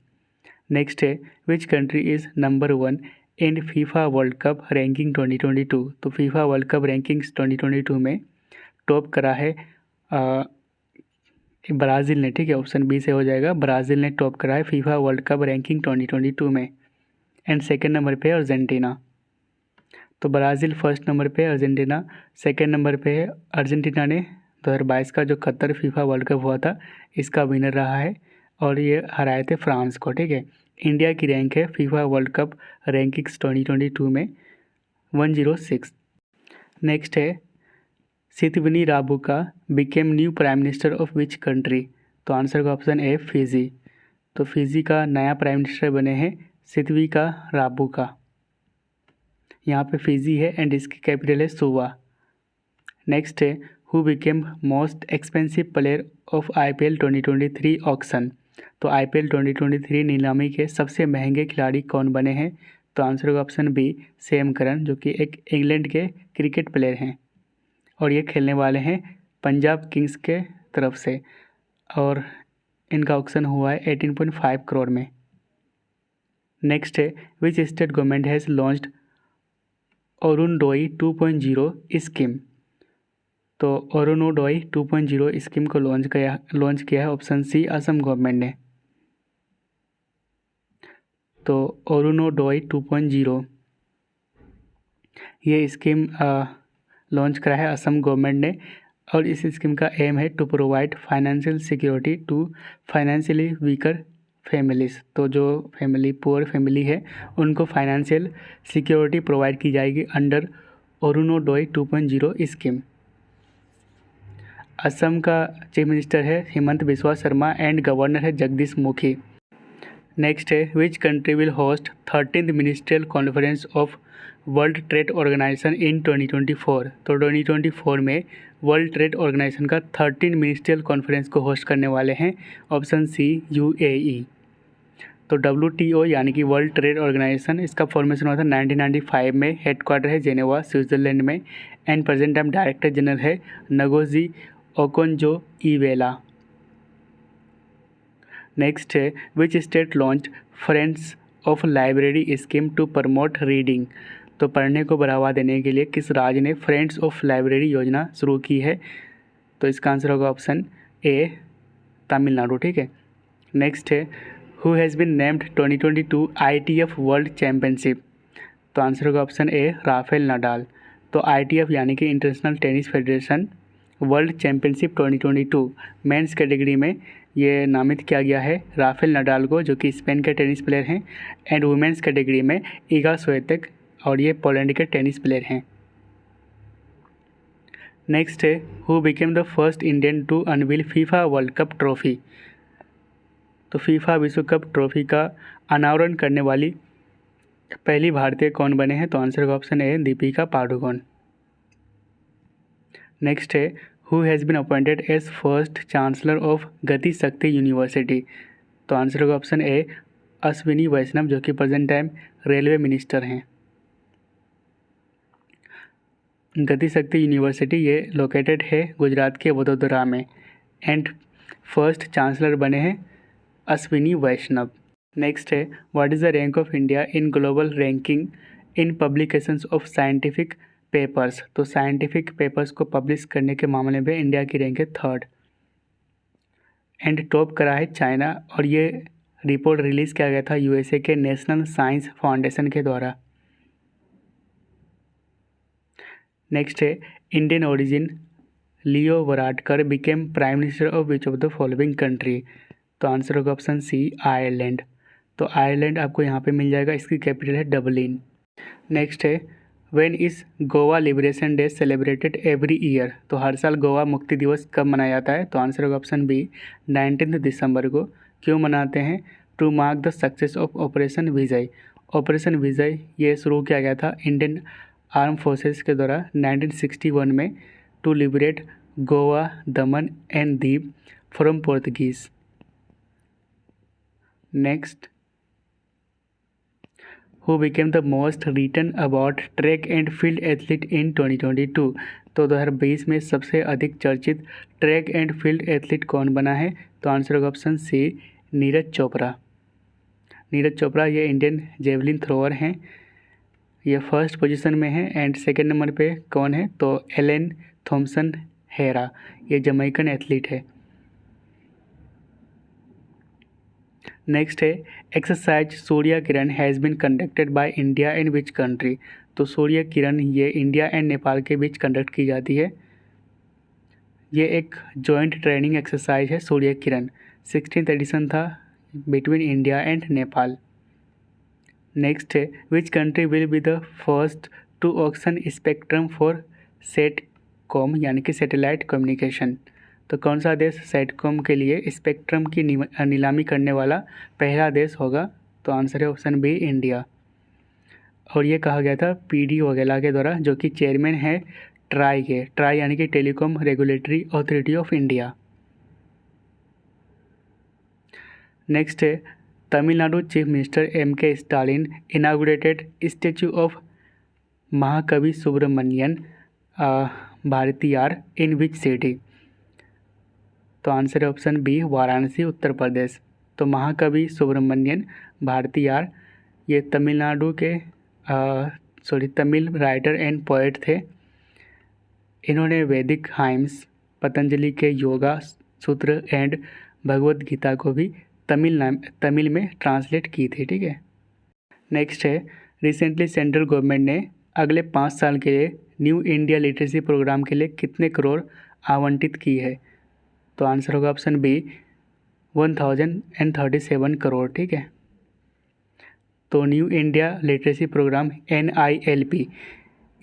नेक्स्ट है, which country is number 1 in FIFA world cup ranking 2022? तो फीफा वर्ल्ड कप रैंकिंग्स 2022 में टॉप करा है ब्राज़ील ने, ठीक है। ऑप्शन बी से हो जाएगा, ब्राज़ील ने टॉप करा है फीफा वर्ल्ड कप रैंकिंग 2022 में। एंड सेकेंड नंबर पे अर्जेंटीना। तो ब्राज़ील फर्स्ट नंबर पे, अर्जेंटीना सेकेंड नंबर पे है। अर्जेंटीना ने 2022 का जो कतर फीफा वर्ल्ड कप हुआ था इसका विनर रहा है और ये हराए थे फ्रांस को, ठीक है। इंडिया की रैंक है फीफा वर्ल्ड कप रैंकिंग्स 2022 में 106। नेक्स्ट है, Sitiveni Rabuka became new prime minister of which country? तो आंसर का ऑप्शन ए फिजी। तो फिजी का नया प्राइम मिनिस्टर बने हैं सितविका राबुका। यहाँ पे फिजी है एंड इसकी कैपिटल है सुवा। नेक्स्ट है, who became most expensive player of IPL 2023 auction? तो IPL 2023 नीलामी के सबसे महंगे खिलाड़ी कौन बने हैं? तो आंसर होगा ऑप्शन बी, सैम करन, जो कि एक इंग्लैंड के क्रिकेट प्लेयर हैं और ये खेलने वाले हैं पंजाब किंग्स के तरफ से और इनका ऑक्शन हुआ है 18.5 करोड़ में। नेक्स्ट है, which state government has launched Arunodaya 2.0 scheme? तो अरुणोदय 2.0 स्कीम को लॉन्च किया है ऑप्शन सी, असम गवर्नमेंट ने। तो अरुणोदय 2.0 ये स्कीम लॉन्च करा है असम गवर्नमेंट ने और इस स्कीम का एम है to provide financial security to financially weaker families. तो जो पुअर फैमिली है उनको फाइनेंशियल सिक्योरिटी प्रोवाइड की जाएगी अंडर अरुणोदय 2.0 स्कीम। असम का चीफ मिनिस्टर है हेमंत बिस्वा शर्मा एंड गवर्नर है जगदीश मुखी। नेक्स्ट है, which country will host 13th ministerial conference of World trade Organization in 2024? तो 2024 में वर्ल्ड ट्रेड ऑर्गेनाइजेशन का 13 मिनिस्ट्रियल कॉन्फ्रेंस को होस्ट करने वाले हैं ऑप्शन सी, UAE। तो WTO यानी कि वर्ल्ड ट्रेड ऑर्गेनाइजेशन, इसका फॉर्मेशन हुआ था 1995 में, हेडक्वार्टर है जेनेवा स्विट्ज़रलैंड में and present time director general है नगोजी ओकोंजो-इवेला। नेक्स्ट है, which state launch friends of library scheme to promote reading? तो पढ़ने को बढ़ावा देने के लिए किस राज्य ने फ्रेंड्स ऑफ लाइब्रेरी योजना शुरू की है? तो इसका आंसर होगा ऑप्शन ए, तमिलनाडु। ठीक है। नेक्स्ट है, who has been named 2022 ITF world championship? तो आंसर होगा ऑप्शन ए, राफेल नडाल। तो ITF यानी कि international tennis federation world championship 2022 men's category में ये नामित किया गया है राफेल नडाल को, जो कि स्पेन के टेनिस प्लेयर हैं, एंड वुमेंस कैटेगरी में इगा स्विएतेक और ये पोलैंड के टेनिस प्लेयर हैं। नेक्स्ट है, who became the first Indian to unveil FIFA world cup trophy? तो फीफा विश्व कप ट्रॉफी का अनावरण करने वाली पहली भारतीय कौन बने हैं? तो आंसर का option A, Deepika Padukone. Next है, who has been appointed as first chancellor of Gati Shakti university? तो आंसर होगा ऑप्शन ए, अश्विनी वैष्णव, जो कि प्रेजेंट टाइम रेलवे मिनिस्टर हैं। गति शक्ति यूनिवर्सिटी ये लोकेटेड है गुजरात के वडोदरा में एंड फर्स्ट चांसलर बने हैं अश्विनी वैष्णव। नेक्स्ट है, what is the rank of India in global ranking in publications of scientific papers? तो साइंटिफिक पेपर्स को पब्लिश करने के मामले में इंडिया की रैंक है 3rd एंड टॉप करा है चाइना और ये रिपोर्ट रिलीज़ किया गया था USA के नेशनल साइंस फाउंडेशन के द्वारा। नेक्स्ट है, Indian origin Leo Varadkar became prime minister of which of the following country? तो आंसर होगा ऑप्शन सी, आयरलैंड। तो आयरलैंड आपको यहाँ पे मिल जाएगा, इसकी कैपिटल है डबलिन। नेक्स्ट है, when is Goa liberation day celebrated every year? तो हर साल गोवा मुक्ति दिवस कब मनाया जाता है? तो आंसर होगा ऑप्शन बी, 19 दिसंबर को। क्यों मनाते हैं? To mark the success of operation Vijay. Operation Vijay ये शुरू किया गया था इंडियन आर्म फोर्सेस के द्वारा 1961 में to liberate Goa, Daman and Diu from Portuguese. Next, who became the most written about track and field athlete in 2022? तो 2020 में सबसे अधिक चर्चित ट्रैक एंड फील्ड एथलीट कौन बना है? तो आंसर होगा ऑप्शन सी, नीरज चोपड़ा। नीरज चोपड़ा ये इंडियन जेवलिन थ्रोअर हैं, ये फर्स्ट पोजीशन में है एंड सेकेंड नंबर पे कौन है? तो एलन थॉम्सन हेरा, ये जमैकन एथलीट है। नेक्स्ट है, exercise Surya Kiran has been conducted by India and which country? तो सूर्य किरण ये इंडिया एंड नेपाल के बीच कंडक्ट की जाती है। ये एक जॉइंट ट्रेनिंग एक्सरसाइज है सूर्य किरण, 16th एडिशन था between India and Nepal. Next है, which country will be the first to auction spectrum for satcom यानी कि सैटेलाइट कम्युनिकेशन? तो कौन सा देश सेटकॉम के लिए स्पेक्ट्रम की नीलामी करने वाला पहला देश होगा? तो आंसर है ऑप्शन बी, इंडिया। और ये कहा गया था PD वगैरह के द्वारा, जो कि चेयरमैन है ट्राई यानी कि telecom regulatory authority of India. Next है Tamil Nadu chief minister M.K. Stalin inaugurated statue of Mahakavi Subramanian Bharathiyar in which city. तो आंसर है ऑप्शन बी वाराणसी उत्तर प्रदेश। तो महाकवि सुब्रमण्यन भारतीयार ये तमिलनाडु के तमिल राइटर एंड पोएट थे। इन्होंने वैदिक हाइम्स, पतंजलि के योगा सूत्र एंड भगवत गीता को भी तमिल में ट्रांसलेट की थी। ठीक है। नेक्स्ट है रिसेंटली सेंट्रल गवर्नमेंट ने अगले 5 साल के लिए न्यू इंडिया लिटरेसी प्रोग्राम के लिए कितने करोड़ आवंटित की है। तो आंसर होगा ऑप्शन बी 1037 करोड़। ठीक है। तो new India literacy programme NILP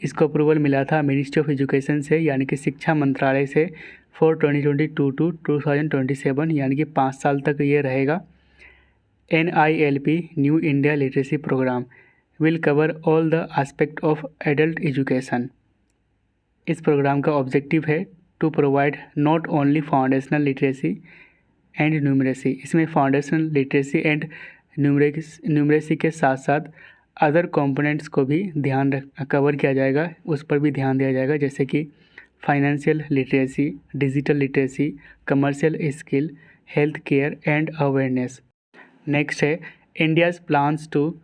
इसको अप्रूवल मिला था मिनिस्ट्री ऑफ एजुकेशन से यानी कि शिक्षा मंत्रालय से फॉर 2022 टू 2027 यानी कि 5 साल तक ये रहेगा। NILP new India literacy programme will cover all the aspect of adult education. इस प्रोग्राम का ऑब्जेक्टिव है to provide not only foundational literacy and numeracy, इसमें फाउंडेशनल लिटरेसी एंड न्यूमरेसी के साथ साथ अदर कंपोनेंट्स को भी कवर किया जाएगा, उस पर भी ध्यान दिया जाएगा, जैसे कि financial literacy, digital literacy, commercial skill, health care and awareness. Next है India's plans to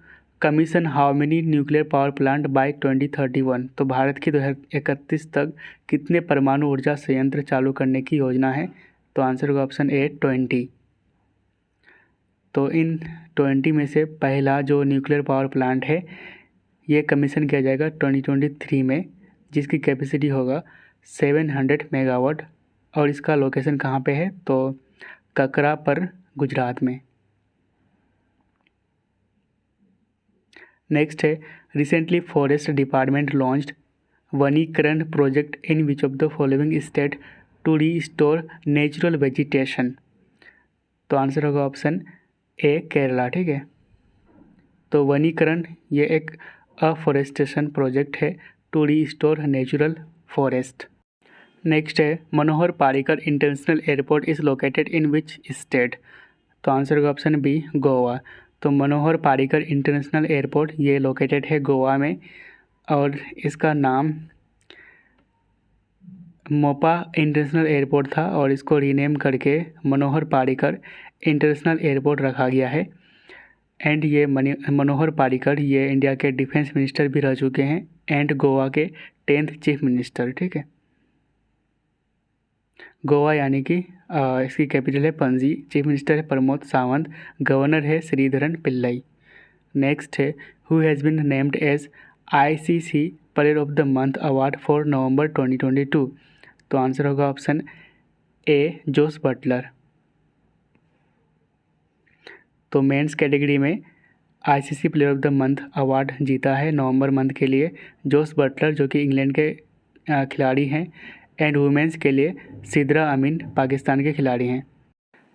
commission how many nuclear power plant by 2031। तो भारत की 2031 तक कितने परमाणु ऊर्जा संयंत्र चालू करने की योजना है। तो आंसर होगा ऑप्शन ए 20। तो इन 20 में से पहला जो न्यूक्लियर पावर प्लांट है ये कमीशन किया जाएगा 2023 में, जिसकी कैपेसिटी होगा 700 मेगावाट और इसका लोकेशन कहाँ पे है तो ककरा पर गुजरात में। नेक्स्ट है recently forest department launched Vanikaran project in which of the following state to restore natural vegetation. तो आंसर होगा ऑप्शन ए केरला। ठीक है। तो वनीकरण ये एक अफॉरेस्टेशन प्रोजेक्ट है to restore natural forest. Next है Manohar Parrikar international airport is located in which state. तो आंसर होगा ऑप्शन बी गोवा। तो मनोहर पारिकर इंटरनेशनल एयरपोर्ट ये लोकेटेड है गोवा में और इसका नाम मोपा इंटरनेशनल एयरपोर्ट था और इसको रीनेम करके मनोहर पारिकर इंटरनेशनल एयरपोर्ट रखा गया है। एंड ये मनोहर पारिकर ये इंडिया के डिफेंस मिनिस्टर भी रह चुके हैं एंड गोवा के 10th चीफ मिनिस्टर। ठीक है। गोवा यानी कि इसकी कैपिटल है पणजी, चीफ मिनिस्टर है प्रमोद सावंत, गवर्नर है श्रीधरन पिल्लई। नेक्स्ट है who has been named as ICC player of the month award for November 2022। तो आंसर होगा ऑप्शन ए जोस बटलर। तो मेंस कैटेगरी में ICC player of the month award जीता है नवंबर मंथ के लिए जोस बटलर जो कि इंग्लैंड के खिलाड़ी हैं एंड वुमेंस के लिए सिद्रा अमीन पाकिस्तान के खिलाड़ी हैं।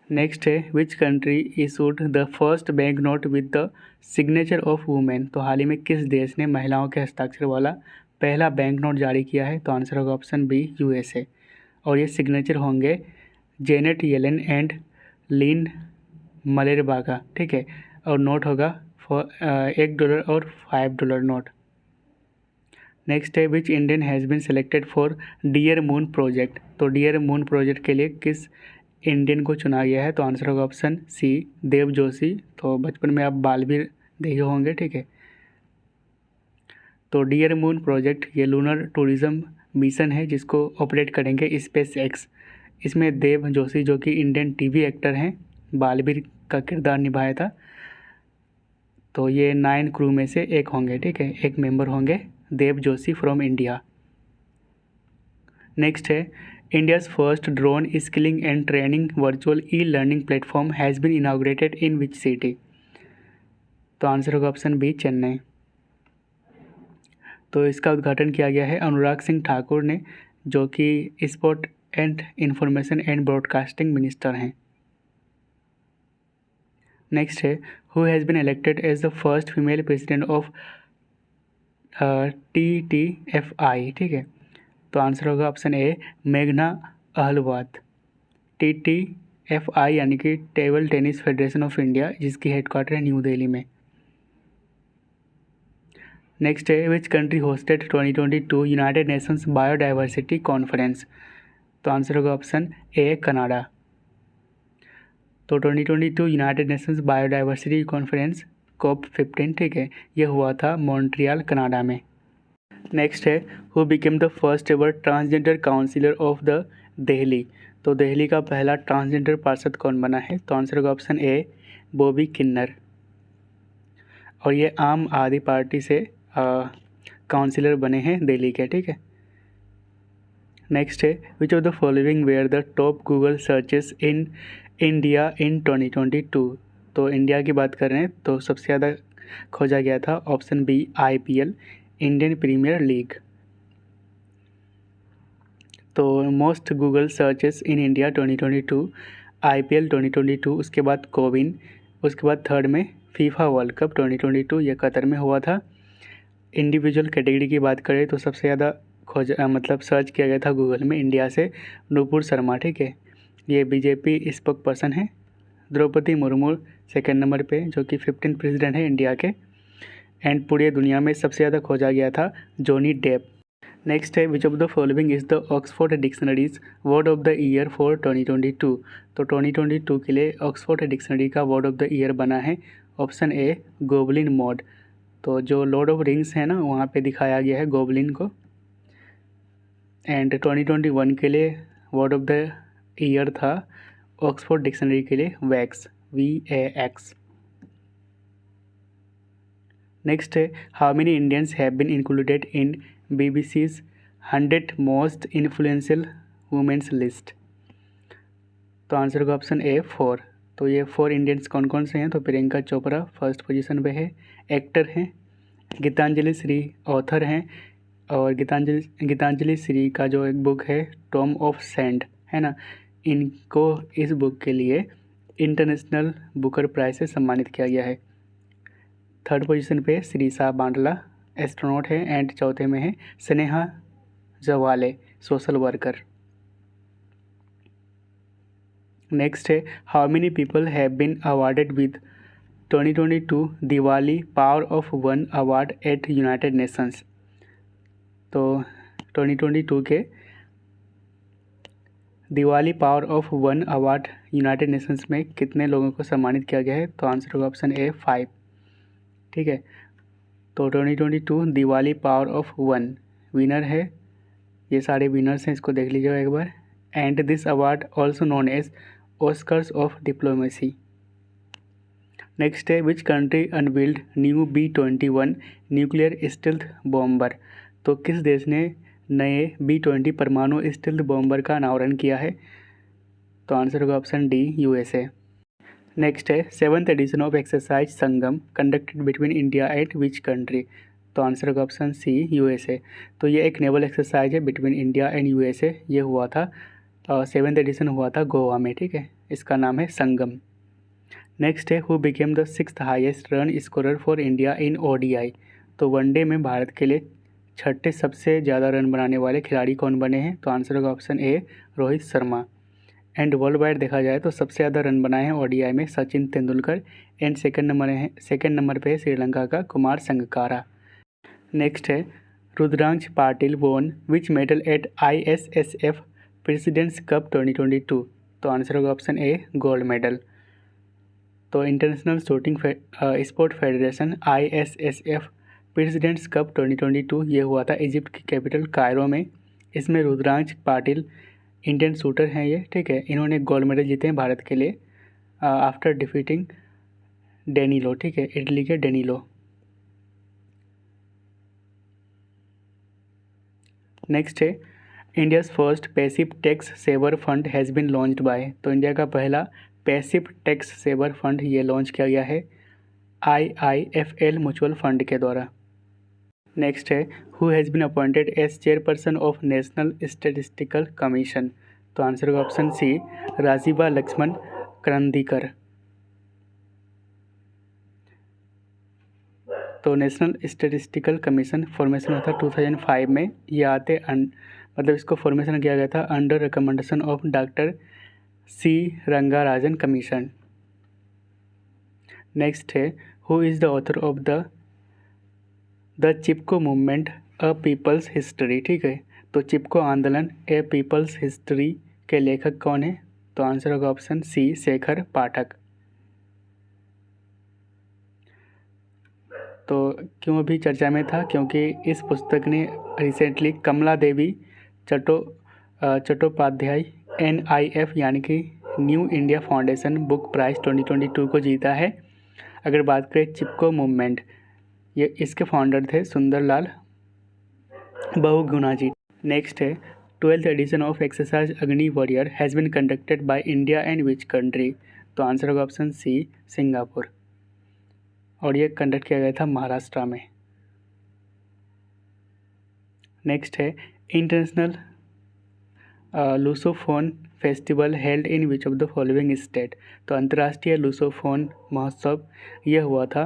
नेक्स्ट है which country issued the first bank note with the signature of women. तो हाल ही में किस देश ने महिलाओं के हस्ताक्षर वाला पहला बैंक नोट जारी किया है। तो आंसर होगा ऑप्शन बी USA और ये सिग्नेचर होंगे जेनेट येलेन एंड लिन मलेरबा का। ठीक है। और नोट होगा $1 और $5 नोट। नेक्स्ट है which Indian has been selected for dear moon project. तो डियर मून प्रोजेक्ट के लिए किस इंडियन को चुना गया है। तो आंसर होगा ऑप्शन सी देव जोशी। तो बचपन में आप बाल भी देखे होंगे। ठीक है। तो डियर मून प्रोजेक्ट ये लूनर टूरिज़्म मिशन है जिसको ऑपरेट करेंगे SpaceX। इसमें देव जोशी जो कि इंडियन TV एक्टर हैं, बालवीर का किरदार निभाया था। तो ये 9 क्रू में से एक होंगे। ठीक है। एक मेंबर होंगे Dev Joshi from India. Next है India's first drone skilling and training virtual e-learning platform has been inaugurated in which city. तो आंसर होगा ऑप्शन बी चेन्नई। तो इसका उद्घाटन किया गया है अनुराग सिंह ठाकुर ने जो कि sport and information and broadcasting minister हैं। नेक्स्ट है who has been elected as the first female president of TTFI। ठीक है। तो आंसर होगा ऑप्शन ए मेघना अहलुवालिया। FI यानी कि table tennis federation of India, जिसकी हेडक्वार्टर है न्यू दिल्ली में। नेक्स्ट है which country hosted 2022 United Nations biodiversity conference. तो आंसर होगा ऑप्शन ए कनाडा। तो 2022 United Nations biodiversity conference COP15, ठीक है, यह हुआ था मॉन्ट्रियल कनाडा में। नेक्स्ट है who became the first ever transgender councillor of the Delhi. तो दिल्ली का पहला ट्रांसजेंडर पार्षद कौन बना है? तो आंसर होगा ऑप्शन ए बॉबी किन्नर। और ये आम आदमी पार्टी से काउंसिलर बने हैं दिल्ली के, ठीक है। नेक्स्ट है which of the following were the top Google searches in India in 2022। तो इंडिया की बात कर रहे हैं तो सबसे ज़्यादा खोजा गया था option B IPL, Indian premier league. तो most Google searches in India 2022 IPL 2022, उसके बाद कोविन, उसके बाद थर्ड में फीफा वर्ल्ड कप 2022, यह कतर में हुआ था। इंडिविजुअल कैटेगरी की बात करें तो सबसे ज़्यादा मतलब सर्च किया गया था गूगल में इंडिया से नूपुर शर्मा, ठीक है, ये BJP स्पोक पर्सन है। द्रौपदी मुर्मू सेकेंड नंबर पे, जो कि 15th प्रेसिडेंट है इंडिया के। एंड पूरे दुनिया में सबसे ज़्यादा खोजा गया था जॉनी डेप। नेक्स्ट है which of the following is the Oxford dictionaries word of the year for 2022। तो 2022 के लिए ऑक्सफोर्ड डिक्शनरी का वर्ड ऑफ द ईयर बना है ऑप्शन ए गोबलिन मोड। तो जो लॉर्ड ऑफ रिंग्स है ना, वहाँ पे दिखाया गया है गोबलिन को। एंड 2021 के लिए वर्ड ऑफ द ईयर था ऑक्सफोर्ड डिक्शनरी के लिए वैक्स, VAX। नेक्स्ट है how many Indians have been included in BBC's 100 most influential women's list. तो आंसर होगा ऑप्शन ए 4। तो ये 4 इंडियंस कौन कौन से हैं? तो प्रियंका चोपड़ा फर्स्ट पोजीशन पे है, एक्टर हैं। गीतांजलि श्री ऑथर हैं, और गीतांजलि श्री का जो एक बुक है टॉम ऑफ सैंड है ना, इनको इस बुक के लिए इंटरनेशनल बुकर प्राइज से सम्मानित किया गया है। थर्ड पोजीशन पे श्रीसा बांडला एस्ट्रोनॉट है, एंड चौथे में है Sneha Jawale social worker. Next है how many people have been awarded with 2022 Diwali power of one award at United Nations. तो 2022 के Diwali power of one award United Nations में कितने लोगों को सम्मानित किया गया है? तो आंसर होगा ऑप्शन ए 5, ठीक है। तो 2022 Diwali power of one winner है, ये सारे विनर्स हैं, इसको देख लीजिएगा एक बार। And this award also known as Oscars of diplomacy. Next है which country unveiled new B-21 nuclear stealth bomber. तो किस देश ने नए B-20 परमाणु स्टेल्थ बॉम्बर का अनावरण किया है? तो आंसर होगा ऑप्शन डी USA। नेक्स्ट है 7th edition of exercise Sangam conducted between India at which country. तो आंसर होगा ऑप्शन सी USA। तो ये एक नेवल एक्सरसाइज है बिटवीन इंडिया एंड USA, ये हुआ था 7th एडिशन हुआ था गोवा में, ठीक है, इसका नाम है संगम। नेक्स्ट है who became the 6th highest run scorer for India in ODI। तो वनडे में भारत के लिए 6ठे सबसे ज़्यादा रन बनाने वाले खिलाड़ी कौन बने हैं? तो आंसर होगा option A Rohit Sharma. And world wide देखा जाए तो सबसे ज़्यादा रन बनाए हैं ODI में Sachin Tendulkar, and second number पे है श्रीलंका का कुमार संगकारा। नेक्स्ट है Rudransh Patil won which medal at ISSF president's cup 2022। तो आंसर होगा ऑप्शन ए गोल्ड मेडल। तो international shooting sport federation ISSF president's cup 2022 ये हुआ था इजिप्ट की कैपिटल कायरो में। इसमें रुद्रांश पाटिल इंडियन शूटर हैं ये, ठीक है, इन्होंने गोल्ड मेडल जीते हैं भारत के लिए आफ्टर डिफीटिंग डेनिलो, ठीक है, इटली के डेनिलो। नेक्स्ट है India's first passive tax saver fund has been launched by. तो इंडिया का पहला पैसिव टैक्स सेवर फंड ये लॉन्च किया गया है IIFL म्यूचुअल फंड के द्वारा। नेक्स्ट है who has been appointed as chairperson of national statistical commission. तो आंसर होगा ऑप्शन सी राजीवा लक्ष्मण करंदीकर। तो नेशनल स्टैटिस्टिकल कमीशन फॉर्मेशन हुआ था 2005 में। ये आते मतलब इसको फॉर्मेशन किया गया था under recommendation of doctor C Rangarajan commission. Next है who is the author of the Chipko movement a people's history. ठीक है, तो चिपको आंदोलन ए पीपल्स हिस्ट्री के लेखक कौन है? तो आंसर होगा ऑप्शन सी शेखर पाठक। तो क्यों अभी चर्चा में था? क्योंकि इस पुस्तक ने रिसेंटली कमला देवी चट्टोपाध्याय NIF यानी कि new India foundation book prize 2022 को जीता है। अगर बात करें चिपको मूवमेंट, ये इसके फाउंडर थे सुंदरलाल बहुगुणा जी। नेक्स्ट है 12th एडिशन ऑफ एक्सरसाइज अग्नि warrior has been conducted by India and which country? तो आंसर होगा ऑप्शन सी सिंगापुर, और ये कंडक्ट किया गया था महाराष्ट्र में। नेक्स्ट है international lusophone festival held in which of the following state? तो अंतर्राष्ट्रीय लूसोफोन महोत्सव यह हुआ था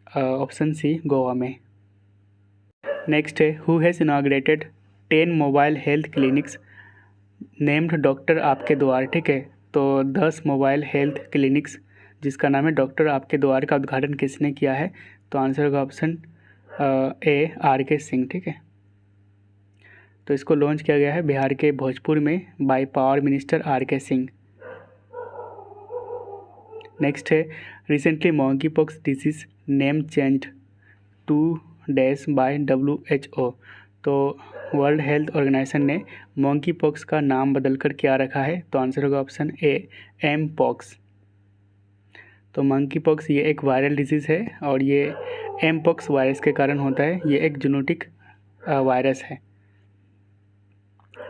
ऑप्शन सी गोवा में। नेक्स्ट है who has inaugurated 10 mobile health clinics named doctor आपके द्वार। ठीक है, तो 10 मोबाइल हेल्थ क्लिनिक्स जिसका नाम है डॉक्टर आपके द्वार का उद्घाटन किसने किया है? तो आंसर होगा ऑप्शन ए RK सिंह। ठीक है, तो इसको लॉन्च किया गया है बिहार के भोजपुर में by power minister RK Singh. Next है recently monkey pox disease name changed to dash by WHO। तो वर्ल्ड हेल्थ ऑर्गेनाइजेशन ने मॉन्की पॉक्स का नाम बदलकर क्या रखा है? तो आंसर होगा ऑप्शन ए M-Pox। तो मंकी पॉक्स ये एक वायरल डिजीज़ है और ये M-Pox वायरस के कारण होता है। ये एक जूनोटिक वायरस है।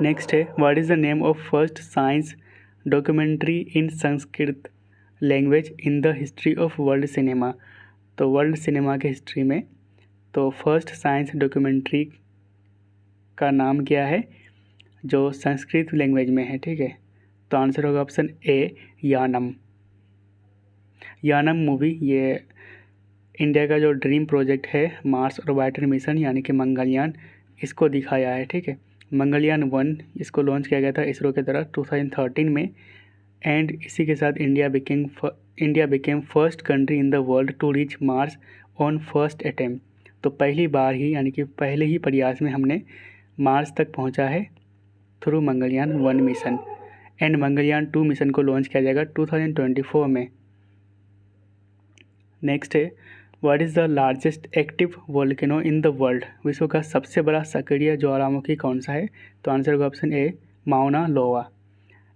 नेक्स्ट है what is the name of first science documentary in Sanskrit language in the history of world cinema? तो वर्ल्ड सिनेमा के हिस्ट्री में तो फर्स्ट साइंस डॉक्यूमेंट्री का नाम क्या है जो संस्कृत लैंग्वेज में है? ठीक है, तो आंसर होगा ऑप्शन ए यानम। यानम मूवी ये इंडिया का जो ड्रीम प्रोजेक्ट है मार्स ऑर्बिटर मिशन यानी कि मंगलयान, इसको दिखाया है। ठीक है, मंगलयान 1 इसको लॉन्च किया गया था इसरो के द्वारा 2013 में, एंड इसी के साथ India became first country in the world to reach Mars on first attempt. तो पहली बार ही यानी कि पहले ही प्रयास में हमने मार्स तक पहुंचा है through Mangalyaan 1 mission, and Mangalyaan 2 mission को लॉन्च किया जाएगा 2024 में। नेक्स्ट है what is the largest active volcano in the world? विश्व का सबसे बड़ा सक्रिय ज्वालामुखी कौन सा है? तो आंसर होगा ऑप्शन ए माउना लोआ,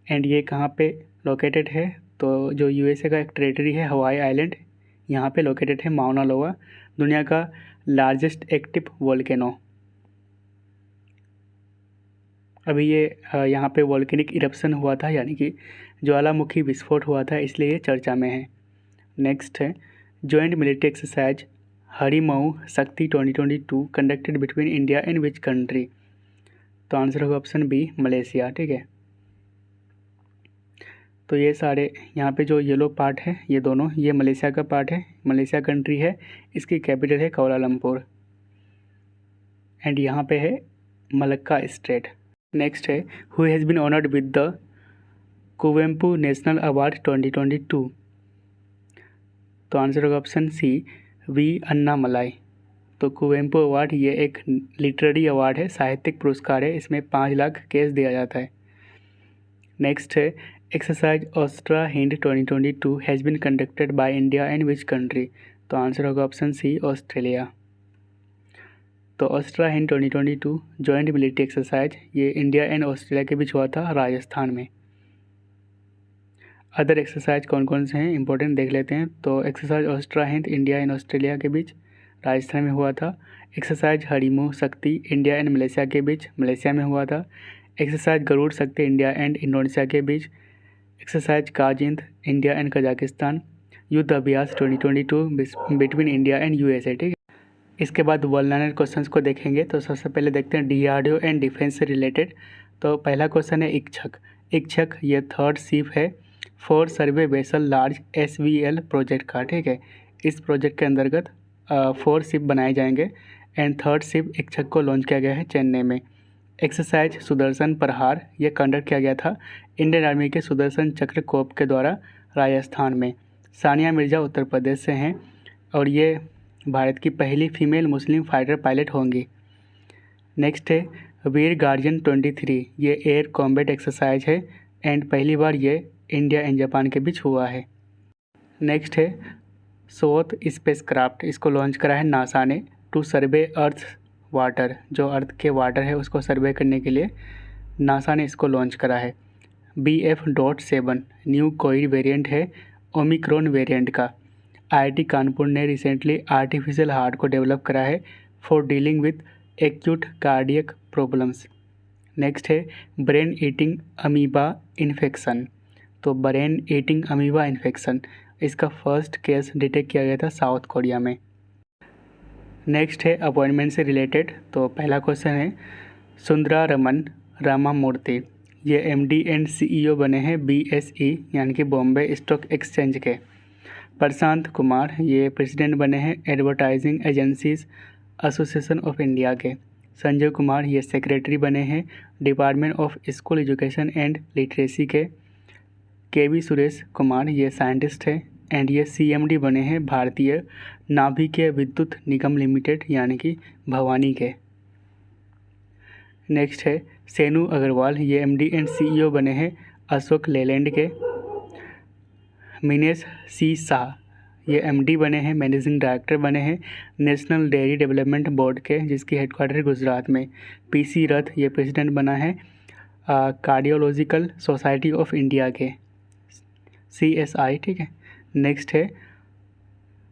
एंड ये कहाँ पे लोकेटेड है? तो जो USA का एक टेरिटरी है हवाई आइलैंड, यहाँ पे लोकेटेड है माउना लोआ, दुनिया का लार्जेस्ट एक्टिव वोल्केनो। अभी ये यहाँ पे वोल्केनिक इरप्शन हुआ था यानी कि ज्वालामुखी विस्फोट हुआ था, इसलिए ये चर्चा में है। नेक्स्ट है जॉइंट मिलिट्री एक्सरसाइज हरिमऊ शक्ति 2022 conducted between India and which country? तो आंसर होगा ऑप्शन बी मलेशिया। ठीक है, तो ये सारे यहाँ पे जो येलो पार्ट है ये दोनों ये मलेशिया का पार्ट है, मलेशिया कंट्री है, इसकी कैपिटल है कोलालमपुर, एंड यहाँ पे है मलक्का स्टेट। नेक्स्ट है who has been honoured with the Kuvempu national award 2022? तो आंसर होगा ऑप्शन सी V अन्नामलाई। तो कुवेम्पू अवार्ड ये एक लिटरेरी अवार्ड है, साहित्यिक पुरस्कार है, इसमें 5 लाख कैश दिया जाता है। नेक्स्ट है exercise AustraHind 2022 has been conducted by India and which country? तो आंसर होगा ऑप्शन सी ऑस्ट्रेलिया। तो AustraHind 2022 joint military exercise ये इंडिया एंड ऑस्ट्रेलिया के बीच हुआ था राजस्थान में। अदर एक्सरसाइज कौन कौन से हैं इंपॉर्टेंट देख लेते हैं। तो exercise AustraHind India and Australia के बीच राजस्थान में हुआ था। एक्सरसाइज हरिमू शक्ति इंडिया एंड मलेशिया के बीच मलेशिया में हुआ था। एक्सरसाइज गरुड़ शक्ति इंडिया एंड इंडोनेशिया के बीच। Exercise Kazind India and Kazakhstan. Yudh Abhyas 2022 between India and USA। ठीक है, इसके बाद वर्ल्ड क्वेश्चंस को देखेंगे। तो सबसे पहले देखते हैं DRDO एंड डिफेंस से रिलेटेड। तो पहला क्वेश्चन है इच्छक ये थर्ड शिप है for survey vessel large SVL project का। ठीक है, इस प्रोजेक्ट के अंतर्गत 4 शिप बनाए जाएंगे एंड थर्ड शिप इच्छक को लॉन्च किया गया है चेन्नई में। एक्सरसाइज सुदर्शन प्रहार यह कंडक्ट किया गया था इंडियन आर्मी के सुदर्शन चक्र कोप के द्वारा राजस्थान में। सानिया मिर्ज़ा उत्तर प्रदेश से हैं और ये भारत की पहली फीमेल मुस्लिम फाइटर पायलट होंगी। नेक्स्ट है वीर गार्जियन 23, ये एयर कॉम्बैट एक्सरसाइज है एंड पहली बार ये इंडिया एंड जापान के बीच हुआ है। नेक्स्ट है सोथ स्पेसक्राफ्ट, इसको लॉन्च करा है नासा ने टू सर्वे अर्थ वाटर, जो अर्थ के वाटर है उसको सर्वे करने के लिए नासा ने इसको लॉन्च करा है। BF.7 न्यू कोविड वेरिएंट है ओमिक्रॉन वेरिएंट का। IIT कानपुर ने रिसेंटली आर्टिफिशियल हार्ट को डेवलप करा है for dealing with acute cardiac problems. Next है ब्रेन ईटिंग अमीबा इन्फेक्शन, तो ब्रेन ईटिंग अमीबा इन्फेक्शन इसका फर्स्ट केस डिटेक्ट किया गया था साउथ कोरिया में। नेक्स्ट है अपॉइंटमेंट से रिलेटेड, तो पहला क्वेश्चन है सुंदरारमन रामामूर्ति, ये MD एंड CEO बने हैं BSE यानी कि बॉम्बे स्टॉक एक्सचेंज के। प्रशांत कुमार ये प्रेसिडेंट बने हैं advertising agencies association of India के। संजय कुमार ये सेक्रेटरी बने हैं department of school education and literacy के। KV सुरेश कुमार ये साइंटिस्ट है एंड ये CMD बने हैं भारतीय नाभिकीय विद्युत निगम लिमिटेड यानी कि भवानी के। नेक्स्ट है सेनु अग्रवाल, ये MD एंड CEO बने हैं अशोक लेलैंड के। मिनेश C शाह ये MD बने हैं मैनेजिंग डायरेक्टर बने हैं नेशनल डेयरी डेवलपमेंट बोर्ड के, जिसकी हेडक्वार्टर गुजरात में। PC रथ ये प्रेसिडेंट बना है कार्डियोलॉजिकल सोसाइटी ऑफ इंडिया के CSI, ठीक है। नेक्स्ट है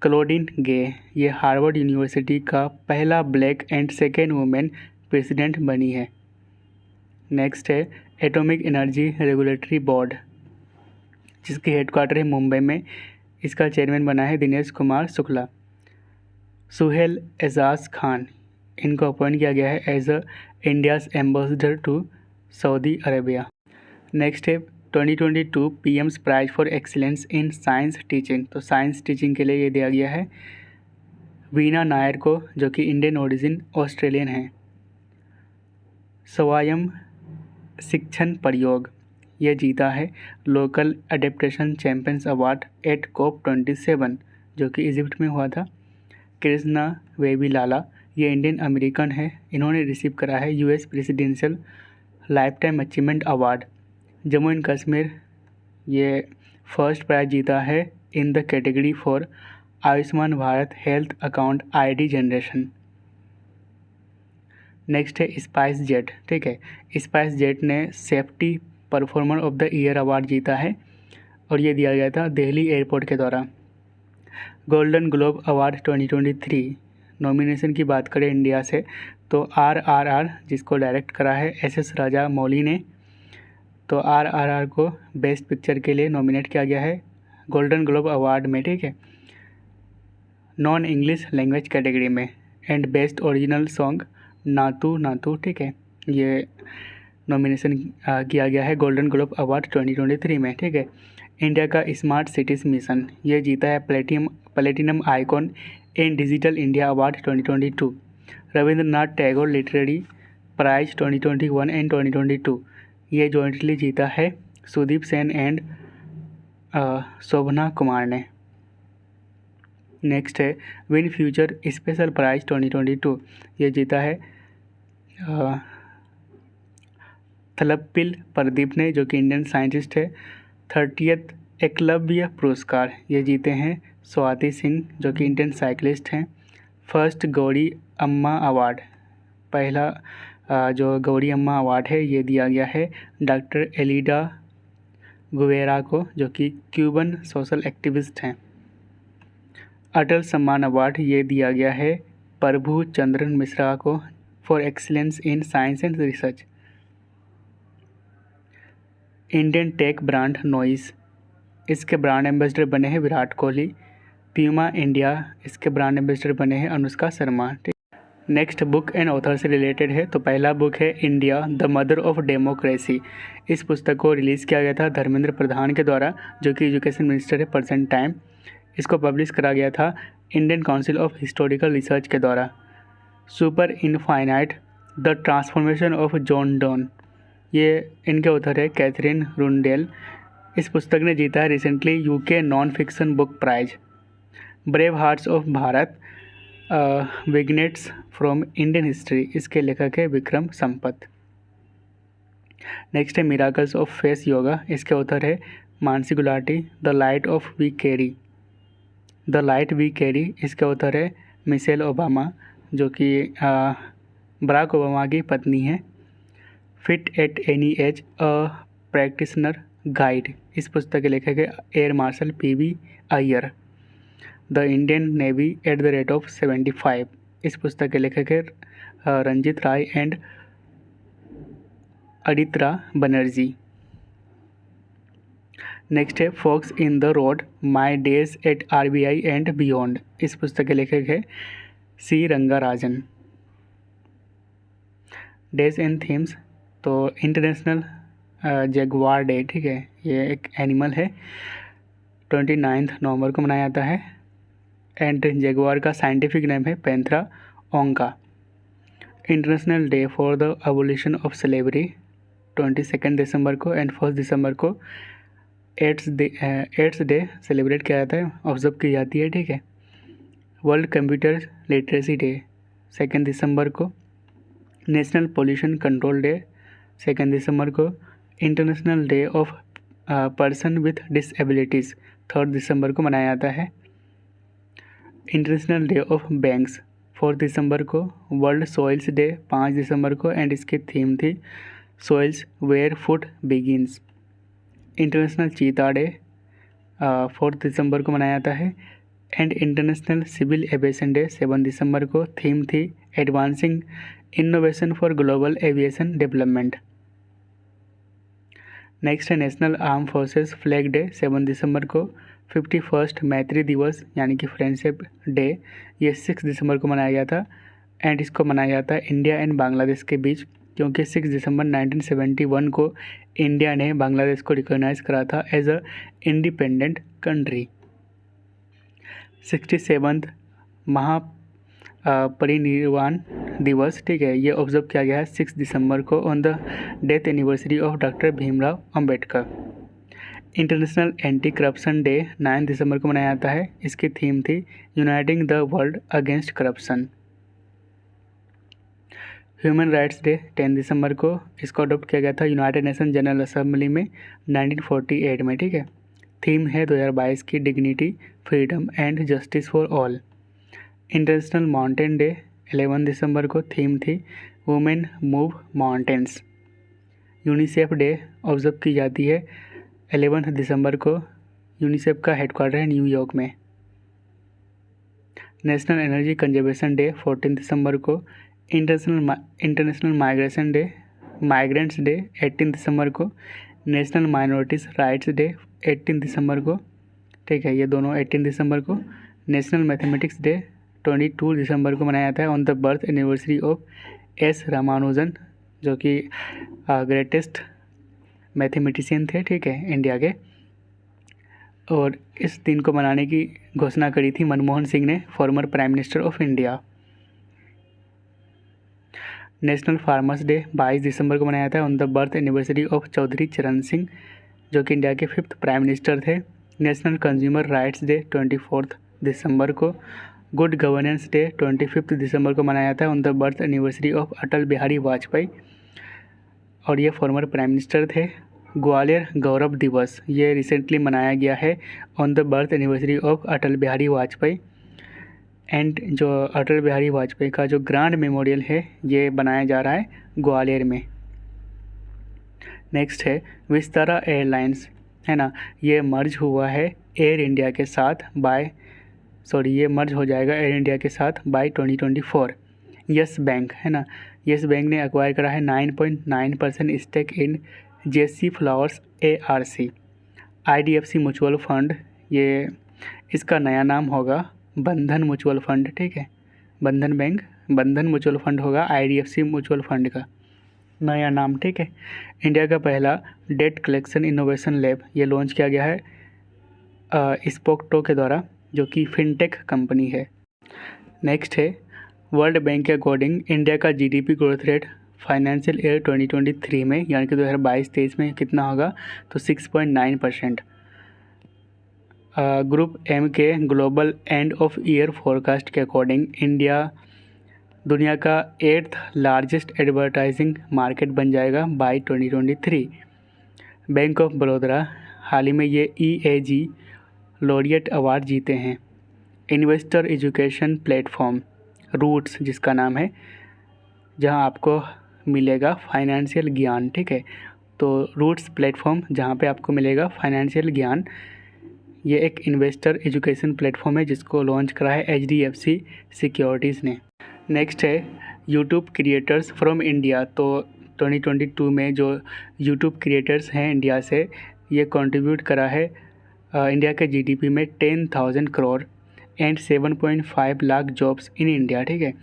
क्लोडिन गे, ये हार्वर्ड यूनिवर्सिटी का पहला black and second women president बनी है। नेक्स्ट है एटॉमिक एनर्जी रेगुलेटरी बोर्ड, जिसकी हेडक्वार्टर है मुंबई में, इसका चेयरमैन बना है दिनेश कुमार शुक्ला। सुहेल एजाज खान इनको अपॉइंट किया गया है as a India's ambassador to Saudi Arabia. Next है 2022 PM's prize for excellence in science teaching, तो साइंस टीचिंग के लिए ये दिया गया है वीना नायर को, जो कि इंडियन ओरिजिन ऑस्ट्रेलियन है। स्वयं शिक्षण प्रयोग ये जीता है local adaptation champions award eight COP27, जो कि इजिप्ट में हुआ था। कृष्णा वेबीलाला ये इंडियन अमेरिकन है, इन्होंने रिसीव करा है US presidential life time achievement award. Jammu and Kashmir ये फर्स्ट प्राइज जीता है in the category for Ayushman Bharat health account ID generation. Next है स्पाइस जेट, ठीक है। स्पाइस जेट ने safety performer of the year award जीता है और ये दिया गया था दिल्ली एयरपोर्ट के द्वारा। गोल्डन ग्लोब अवार्ड 2023 नॉमिनेशन की बात करें इंडिया से तो RRR जिसको डायरेक्ट करा है SS राजा मौली ने, तो RRR को बेस्ट पिक्चर के लिए नॉमिनेट किया गया है गोल्डन ग्लोब अवार्ड में, ठीक है, नॉन इंग्लिश लैंग्वेज कैटेगरी में। एंड बेस्ट ओरिजिनल सॉन्ग नातू नातू, ठीक है, ये नॉमिनेशन किया गया है गोल्डन ग्लोब अवार्ड 2023 में, ठीक है। इंडिया का स्मार्ट सिटीज़ मिशन ये जीता है platinum icon in digital India award 2022। Rabindranath Tagore literary prize 2021 and 2022 ये जॉइंटली जीता है सुदीप सेन एंड शोभना कुमार ने। नेक्स्ट है विन फ्यूचर स्पेशल प्राइज 2022 ये जीता है थलप्पिल प्रदीप ने, जो कि इंडियन साइंटिस्ट है। 30th एकलव्य पुरस्कार ये जीते हैं स्वाति सिंह, जो कि इंडियन साइकिलिस्ट हैं। फर्स्ट गौरी अम्मा अवार्ड, पहला जो गौरी अम्मा अवार्ड है ये दिया गया है डॉक्टर एलिडा गुवेरा को, जो कि क्यूबन सोशल एक्टिविस्ट हैं। अटल सम्मान अवार्ड ये दिया गया है प्रभु चंद्रन मिश्रा को for excellence in science and research. Indian tech brand noise इसके ब्रांड एम्बेसडर बने हैं विराट कोहली। प्यूमा इंडिया इसके ब्रांड एम्बेसडर बने हैं Anushka Sharma. Next book and author से रिलेटेड है, तो पहला बुक है India the mother of democracy. इस पुस्तक को रिलीज़ किया गया था धर्मेंद्र प्रधान के द्वारा, जो कि एजुकेशन मिनिस्टर है प्रेजेंट टाइम। इसको पब्लिश करा गया था Indian council of historical research के द्वारा। Super infinite the transformation of John Donne, ये इनके ऑथर है कैथरीन रुंडेल। इस पुस्तक ने जीता है recently UK non fiction book prize. Brave hearts of Bharat, vignettes from Indian history, इसके लेखक है विक्रम संपत। नेक्स्ट है मिराकल्स ऑफ फेस योगा, इसके ऑथर है Mansi Gulati. The light of we carry, the light we carry, इसके ऑथर है मिशेल ओबामा, जो कि बराक ओबामा की पत्नी है। Fit at any age, a practitioner guide, इस पुस्तक के लेखक है air marshal PV Iyer. The Indian navy at the rate of 75, इस पुस्तक के लेखक है रंजित राय एंड अदित्रा बनर्जी। नेक्स्ट है forks in the road, my days at RBI and beyond, इस पुस्तक के लेखक है C Rangarajan. Days and themes, तो इंटरनेशनल जगुआर डे, ठीक है, ये एक एनिमल है, 29 नवंबर को मनाया जाता है। एंड जगुआर का साइंटिफिक नेम है panthera onca. International day for the abolition of slavery, 22 दिसंबर को एंड 1 दिसंबर को एड्स डे सेलिब्रेट किया जाता है, ऑब्जर्व की जाती है, ठीक है। वर्ल्ड कंप्यूटर लिटरेसी डे 2 दिसंबर को। नेशनल पोल्यूशन कंट्रोल डे 2 दिसंबर को। International day of person with disabilities 3 दिसंबर को मनाया जाता है। इंटरनेशनल डे ऑफ बैंक्स 4 दिसंबर को। वर्ल्ड सॉइल्स डे 5 दिसंबर को एंड इसकी थीम थी soils where food begins. International cheetah day 4 दिसंबर को मनाया जाता है। And international civil aviation day 7 दिसंबर को, थीम थी advancing innovation for global aviation development. Next है national arm forces flag day 7 दिसंबर को। 51 मैत्री दिवस यानी कि फ्रेंडशिप डे, ये 6 दिसंबर को मनाया गया था एंड इसको मनाया जाता है इंडिया एंड बांग्लादेश के बीच, क्योंकि 6 दिसंबर 1971 को इंडिया ने बांग्लादेश को रिकॉग्नाइज करा था एज अ इंडिपेंडेंट कंट्री। 67वां महापरिनिर्वाण दिवस, ठीक है, ये ऑब्जर्व किया गया है 6 दिसंबर को on the death anniversary of doctor Bhimrao Ambedkar. International anti corruption day 9 दिसंबर को मनाया जाता है, इसकी थीम थी uniting the world against corruption. Human rights day 10 दिसंबर को, इसको अडॉप्ट किया गया था यूनाइटेड नेशन जनरल असेंबली में 1948 में, ठीक है। थीम है 2022 की dignity, freedom and justice for all. International mountain day 11 दिसंबर को, थीम थी women move mountains. UNICEF day observe की जाती है 11 दिसंबर को, यूनिसेफ का हेडक्वार्टर है न्यूयॉर्क में। नेशनल एनर्जी कंजर्वेशन डे 14 दिसंबर को। इंटरनेशनल माइग्रेंट्स डे 18 दिसंबर को। नेशनल माइनॉरिटीज़ राइट्स डे 18 दिसंबर को, ठीक है, ये दोनों 18 दिसंबर को। नेशनल मैथमेटिक्स डे 22 दिसंबर को मनाया जाता है on the birth anniversary of S Ramanujan, जो कि ग्रेटेस्ट मैथमेटिशियन थे, ठीक है, इंडिया के। और इस दिन को मनाने की घोषणा करी थी मनमोहन सिंह ने, former prime minister of India. National farmers day 22 दिसंबर को मनाया जाता है on the birth anniversary of Chaudhary Charan Singh, जो कि इंडिया के 5th प्राइम मिनिस्टर थे। नेशनल कंज्यूमर राइट्स डे 24 दिसंबर को। गुड गवर्नेंस डे 25 दिसंबर को मनाया जाता है on the birth anniversary of Atal Bihari Vajpayee, और ये फॉर्मर प्राइम मिनिस्टर थे। ग्वालियर गौरव दिवस, ये रिसेंटली मनाया गया है on the birth anniversary of Atal Bihari Vajpayee. And जो अटल बिहारी वाजपेयी का जो ग्रांड मेमोरियल है, ये बनाया जा रहा है ग्वालियर में। नेक्स्ट है विस्तारा एयरलाइंस, है ना, ये मर्ज हुआ है एयर इंडिया के साथ ये मर्ज हो जाएगा एयर इंडिया के साथ बाय 2024। यस बैंक, है ना, यस बैंक ने एक्वायर करा है 9.9% stake in JC flowers ARC। IDFC mutual fund, ये इसका नया नाम होगा बंधन म्यूचुअल फंड, ठीक है, बंधन बैंक बंधन म्यूचुअल फंड होगा IDFC म्यूचुअल फंड का नया नाम, ठीक है। इंडिया का पहला डेट कलेक्शन इनोवेशन लैब, ये लॉन्च किया गया है स्पोकटो के द्वारा, जो कि फिनटेक कंपनी है। नेक्स्ट है वर्ल्ड बैंक के अकॉर्डिंग इंडिया का GDP growth rate financial year 2023 में यानी कि 2022-23 में कितना होगा, तो 6.9%। ग्रुप एम के global end of year forecast के अकॉर्डिंग इंडिया दुनिया का 8th लार्जेस्ट एडवर्टाइजिंग मार्केट बन जाएगा बाय 2023। बैंक ऑफ बड़ौदा हाल ही में ये EAG लॉरिएट अवार्ड जीते हैं। इन्वेस्टर एजुकेशन प्लेटफॉर्म रूट्स जिसका नाम है, जहां आपको मिलेगा फाइनेंशियल ज्ञान, ठीक है। तो रूट्स प्लेटफॉर्म जहां पे आपको मिलेगा फाइनेंशियल ज्ञान, ये एक इन्वेस्टर एजुकेशन प्लेटफॉर्म है जिसको लॉन्च करा है HDFC सिक्योरिटीज़ ने। नेक्स्ट है यूट्यूब क्रिएटर्स फ्रॉम इंडिया। तो 2022 में जो यूट्यूब क्रिएटर्स हैं इंडिया से, ये कंट्रीब्यूट करा है इंडिया के जीडीपी में 10,000 crore and 7.5 lakh jobs in India, ठीक है।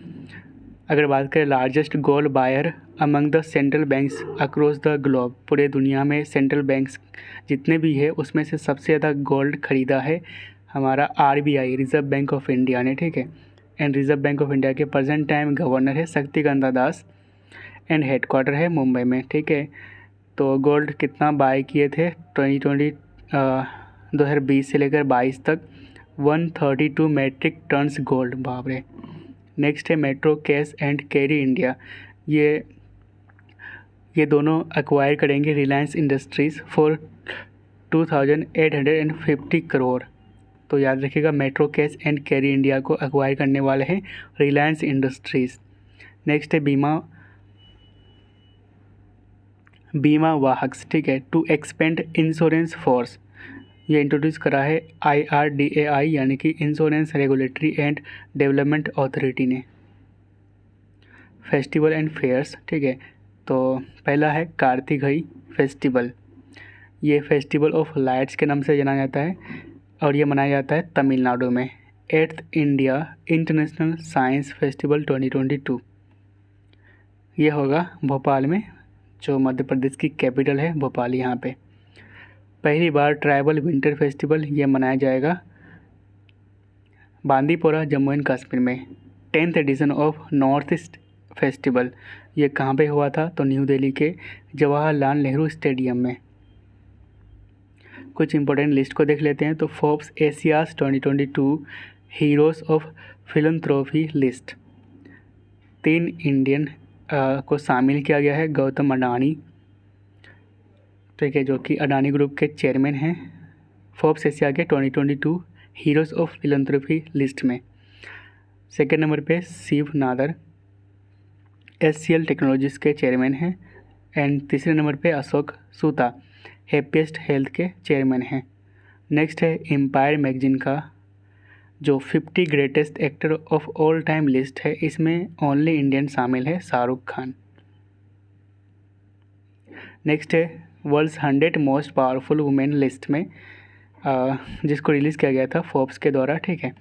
अगर बात करें largest gold buyer among the central banks across the globe, पूरे दुनिया में सेंट्रल बैंक्स जितने भी है उसमें से सबसे ज़्यादा गोल्ड खरीदा है हमारा RBI reserve bank of India ने, ठीक है। And reserve bank of India के प्रेजेंट टाइम गवर्नर है शक्तिकांता दास एंड हेडक्वार्टर है मुंबई में, ठीक है। तो गोल्ड कितना बाय किए थे 2020 से लेकर 22 तक 132 मेट्रिक टन्स गोल्ड, बाप रे। नेक्स्ट है metro cash and carry India. ये दोनों एक्वायर करेंगे रिलायंस इंडस्ट्रीज़ फॉर 2,850 करोड़। तो याद रखिएगा metro cash and carry India को एक्वायर करने वाले हैं रिलायंस इंडस्ट्रीज़। नेक्स्ट है बीमा वाहक्स, ठीक है, टू एक्सपेंड इंश्योरेंस फोर्स। ये इंट्रोड्यूस करा है IRDAI यानी कि insurance regulatory and development authority ने। फेस्टिवल एंड फेयर्स, ठीक है। तो पहला है कार्तिकई फेस्टिवल। ये फेस्टिवल ऑफ लाइट्स के नाम से जाना जाता है और ये मनाया जाता है तमिलनाडु में। 8th India international science festival 2022 ये होगा भोपाल में, जो मध्य प्रदेश की कैपिटल है भोपाल। यहाँ पे पहली बार ट्राइबल विंटर फेस्टिवल ये मनाया जाएगा बांदीपोरा जम्मू एंड कश्मीर में। 10th edition of north east festival ये कहाँ पे हुआ था, तो न्यू दिल्ली के जवाहरलाल नेहरू स्टेडियम में। कुछ इंपॉर्टेंट लिस्ट को देख लेते हैं। तो Forbes Asia's 2022 heroes of philanthropy list 3 Indian को शामिल किया गया है। गौतम अडानी, ठीक है, जो कि अडानी ग्रुप के चेयरमैन हैं, फोर्ब्स एशिया के 2022 हीरोज़ ऑफ फिलंथ्रोपी लिस्ट में। सेकेंड नंबर पे शिव नादर SCL टेक्नोलॉजीज़ के चेयरमैन हैं। एंड तीसरे नंबर पे अशोक सूता हैप्पीएस्ट हेल्थ के चेयरमैन हैं। नेक्स्ट है एम्पायर मैगजीन का जो 50 greatest actor of all time list है, इसमें ओनली इंडियन शामिल है, शाहरुख खान। नेक्स्ट है world's 100 most powerful women list में, जिसको रिलीज़ किया गया था फोर्ब्स के द्वारा, ठीक है।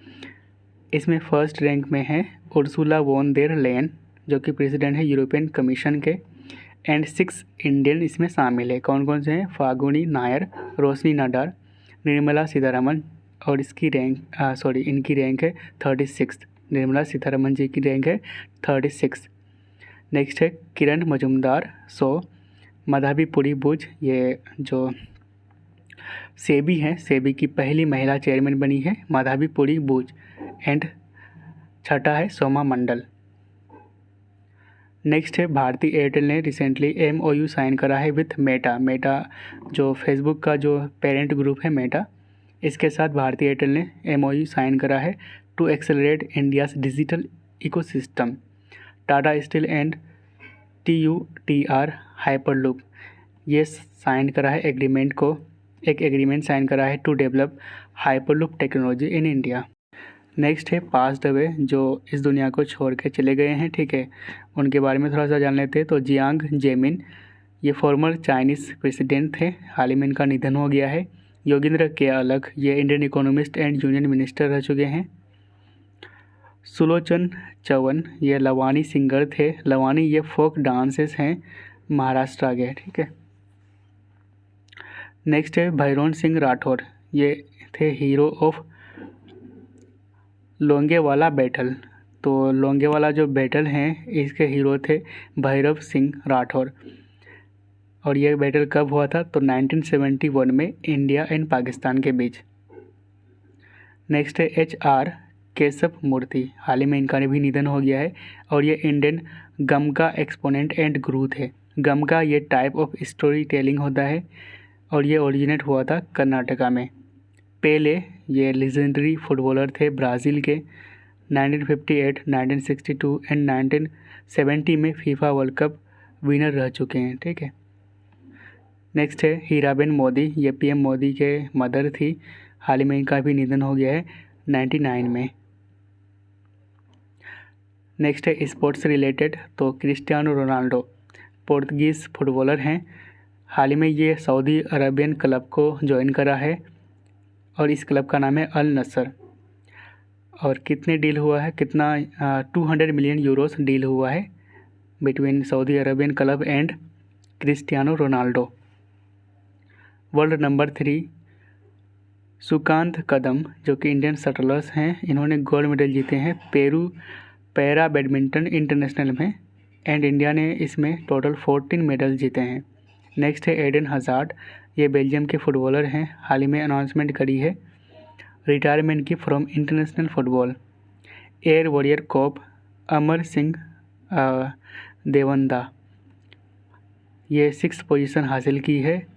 इसमें फर्स्ट रैंक में है उर्सुला वॉन देर लेयन जो कि प्रेसिडेंट है यूरोपियन कमीशन के। एंड 6 इंडियन इसमें शामिल है। कौन कौन से हैं, फाल्गुनी नायर, रोशनी नडार, निर्मला सीतारमन, और इनकी रैंक है 36। निर्मला सीतारमन जी की रैंक है 36। नेक्स्ट है किरण मजुमदार मधाबीपुरी बुज, ये जो सेबी हैं, सेबी की पहली महिला चेयरमैन बनी है मधाबीपुरी बुज। एंड छठा है सोमा मंडल। नेक्स्ट है भारती एयरटेल ने रिसेंटली MOU साइन करा है विथ मेटा जो फेसबुक का जो पेरेंट ग्रुप है मेटा, इसके साथ भारती एयरटेल ने MOU साइन करा है to accelerate India's digital ecosystem. Tata steel and TUTR hyperloop ये साइन करा है एग्रीमेंट साइन करा है to develop hyperloop technology in India. Next है पास्ड अवे जो इस दुनिया को छोड़ के चले गए हैं, ठीक है, उनके बारे में थोड़ा सा जान लेते हैं। तो जियांग जेमिन ये फॉर्मर चाइनीज़ प्रेसिडेंट थे, हाल ही में इनका निधन हो गया है। योगेंद्र के अलग ये Indian economist and union minister रह चुके हैं। सुलोचन चौहान ये लवानी सिंगर थे, लवानी ये फोक डांसेस हैं महाराष्ट्र के, ठीक है। नेक्स्ट है भैरोन सिंह राठौर ये थे हीरो ऑफ लोंगेवाला बैटल। तो लोंगेवाला जो बैटल हैं इसके हीरो थे भैरव सिंह राठौर। और ये बैटल कब हुआ था? तो 1971 में इंडिया एंड पाकिस्तान के बीच। नेक्स्ट है HR केशव मूर्ति, हाल ही में इनका भी निधन हो गया है। और ये इंडियन गम का एक्सपोनेंट एंड गुरु थे। गम का ये टाइप ऑफ स्टोरी टेलिंग होता है और ये ओरिजिनेट हुआ था कर्नाटका में। पेले ये लेजेंडरी फुटबॉलर थे ब्राज़ील के। 1958, 1962 एंड 1970 में फीफा वर्ल्ड कप विनर रह चुके हैं। ठीक है। नेक्स्ट है हीराबेन मोदी, ये PM मोदी के मदर थी। हाल ही में इनका भी निधन हो गया है 99 में। नेक्स्ट है स्पोर्ट्स रिलेटेड, तो क्रिस्टियानो रोनाल्डो पोर्तुगीज़ फुटबॉलर हैं। हाल ही में ये सऊदी अरबियन क्लब को ज्वाइन करा है और इस क्लब का नाम है अल नसर। और कितने डील हुआ है, कितना 200 मिलियन यूरोस डील हुआ है between Saudi Arabian club and Cristiano Ronaldo. World number 3 Sukant Kadam जो कि इंडियन शटलर्स हैं, इन्होंने गोल्ड मेडल जीते हैं पैरा बैडमिंटन इंटरनेशनल में एंड इंडिया ने इसमें टोटल 14 मेडल जीते हैं। नेक्स्ट है एडन हज़ार्ड, ये बेल्जियम के फुटबॉलर हैं। हाल ही में अनाउंसमेंट करी है रिटायरमेंट की from international football. Air warrior cop Amar Singh Devanda, ये 6th पोजीशन हासिल की है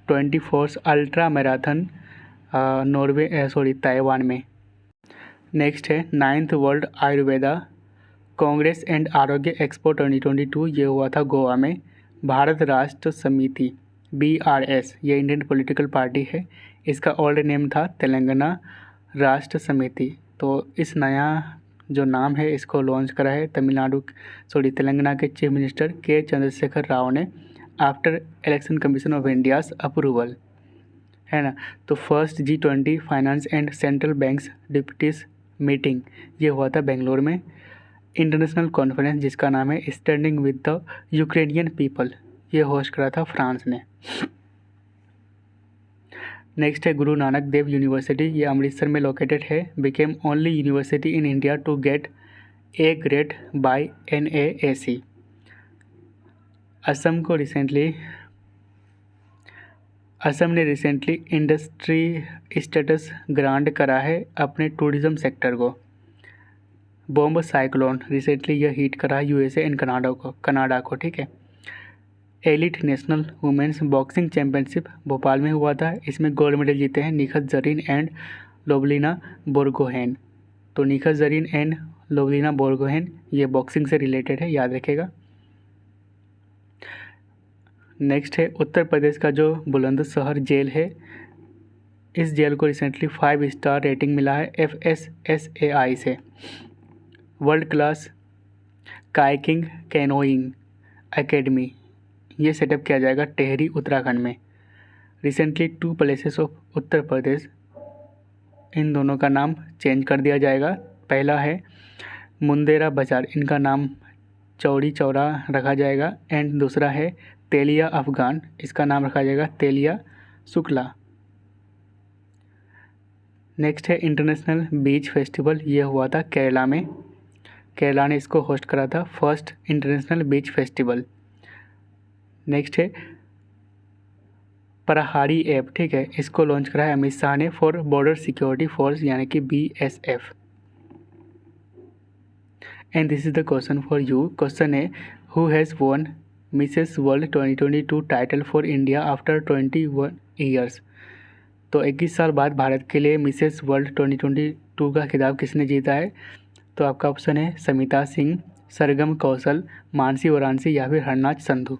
24 अल्ट्रा मैराथन ताइवान में। नेक्स्ट है 9th world Ayurveda congress and Arogya expo 2022, ये हुआ था गोवा में। भारत राष्ट्र समिति BRS ये इंडियन पॉलिटिकल पार्टी है। इसका ओल्ड नेम था तेलंगाना राष्ट्र समिति। तो इस नया जो नाम है इसको लॉन्च करा है तेलंगाना के चीफ मिनिस्टर के चंद्रशेखर राव ने after election commission of India's approval, है ना। तो first G20 finance and central banks deputies meeting ये हुआ था बेंगलोर में। इंटरनेशनल कॉन्फ्रेंस जिसका नाम है standing with the Ukrainian people, ये होस्ट करा था फ्रांस ने। नेक्स्ट है गुरु नानक देव यूनिवर्सिटी, ये अमृतसर में लोकेटेड है। Became only university in India to get A grade by NAAC। Assam ने रिसेंटली इंडस्ट्री स्टेटस ग्रांट करा है अपने टूरिज्म सेक्टर को। बॉम्ब साइक्लोन रिसेंटली यह हीट करा USA एंड कनाडा को। ठीक है। Elite national women's boxing championship Bhopal में हुआ था। इसमें गोल्ड मेडल जीते हैं निखत जरीन एंड लोबलिना बोर्गोहेन। तो निखत जरीन एंड लोबलिना बोर्गोहेन ये बॉक्सिंग से रिलेटेड है, याद रखेगा। नेक्स्ट है उत्तर प्रदेश का जो बुलंदशहर जेल है, इस जेल को रिसेंटली 5 स्टार रेटिंग मिला है FSSAI से। World class kayaking canoeing academy ये सेटअप किया जाएगा टेहरी उत्तराखंड में। Recently 2 places of Uttar Pradesh, इन दोनों का नाम चेंज कर दिया जाएगा। पहला है मुंदेरा बाजार, इनका नाम चौड़ी चौरा रखा जाएगा। एंड दूसरा है तेलिया अफगान, इसका नाम रखा जाएगा तेलिया शुक्ला। नेक्स्ट है इंटरनेशनल बीच फेस्टिवल, ये हुआ था केरला में। केरला ने इसको होस्ट करा था, first international beach festival. Next है प्रहारी ऐप, ठीक है, इसको लॉन्च करा है अमित शाह ने फॉर बॉर्डर सिक्योरिटी फोर्स यानी कि BSF। And this is the question for you. Question है who has won Mrs world 2022 title for India after 21 years. तो 21 साल बाद भारत के लिए मिसेस वर्ल्ड 2022 का खिताब किसने जीता है? तो आपका ऑप्शन है समिता सिंह, सरगम कौशल, मानसी वाराणसी या फिर हरनाज संधू।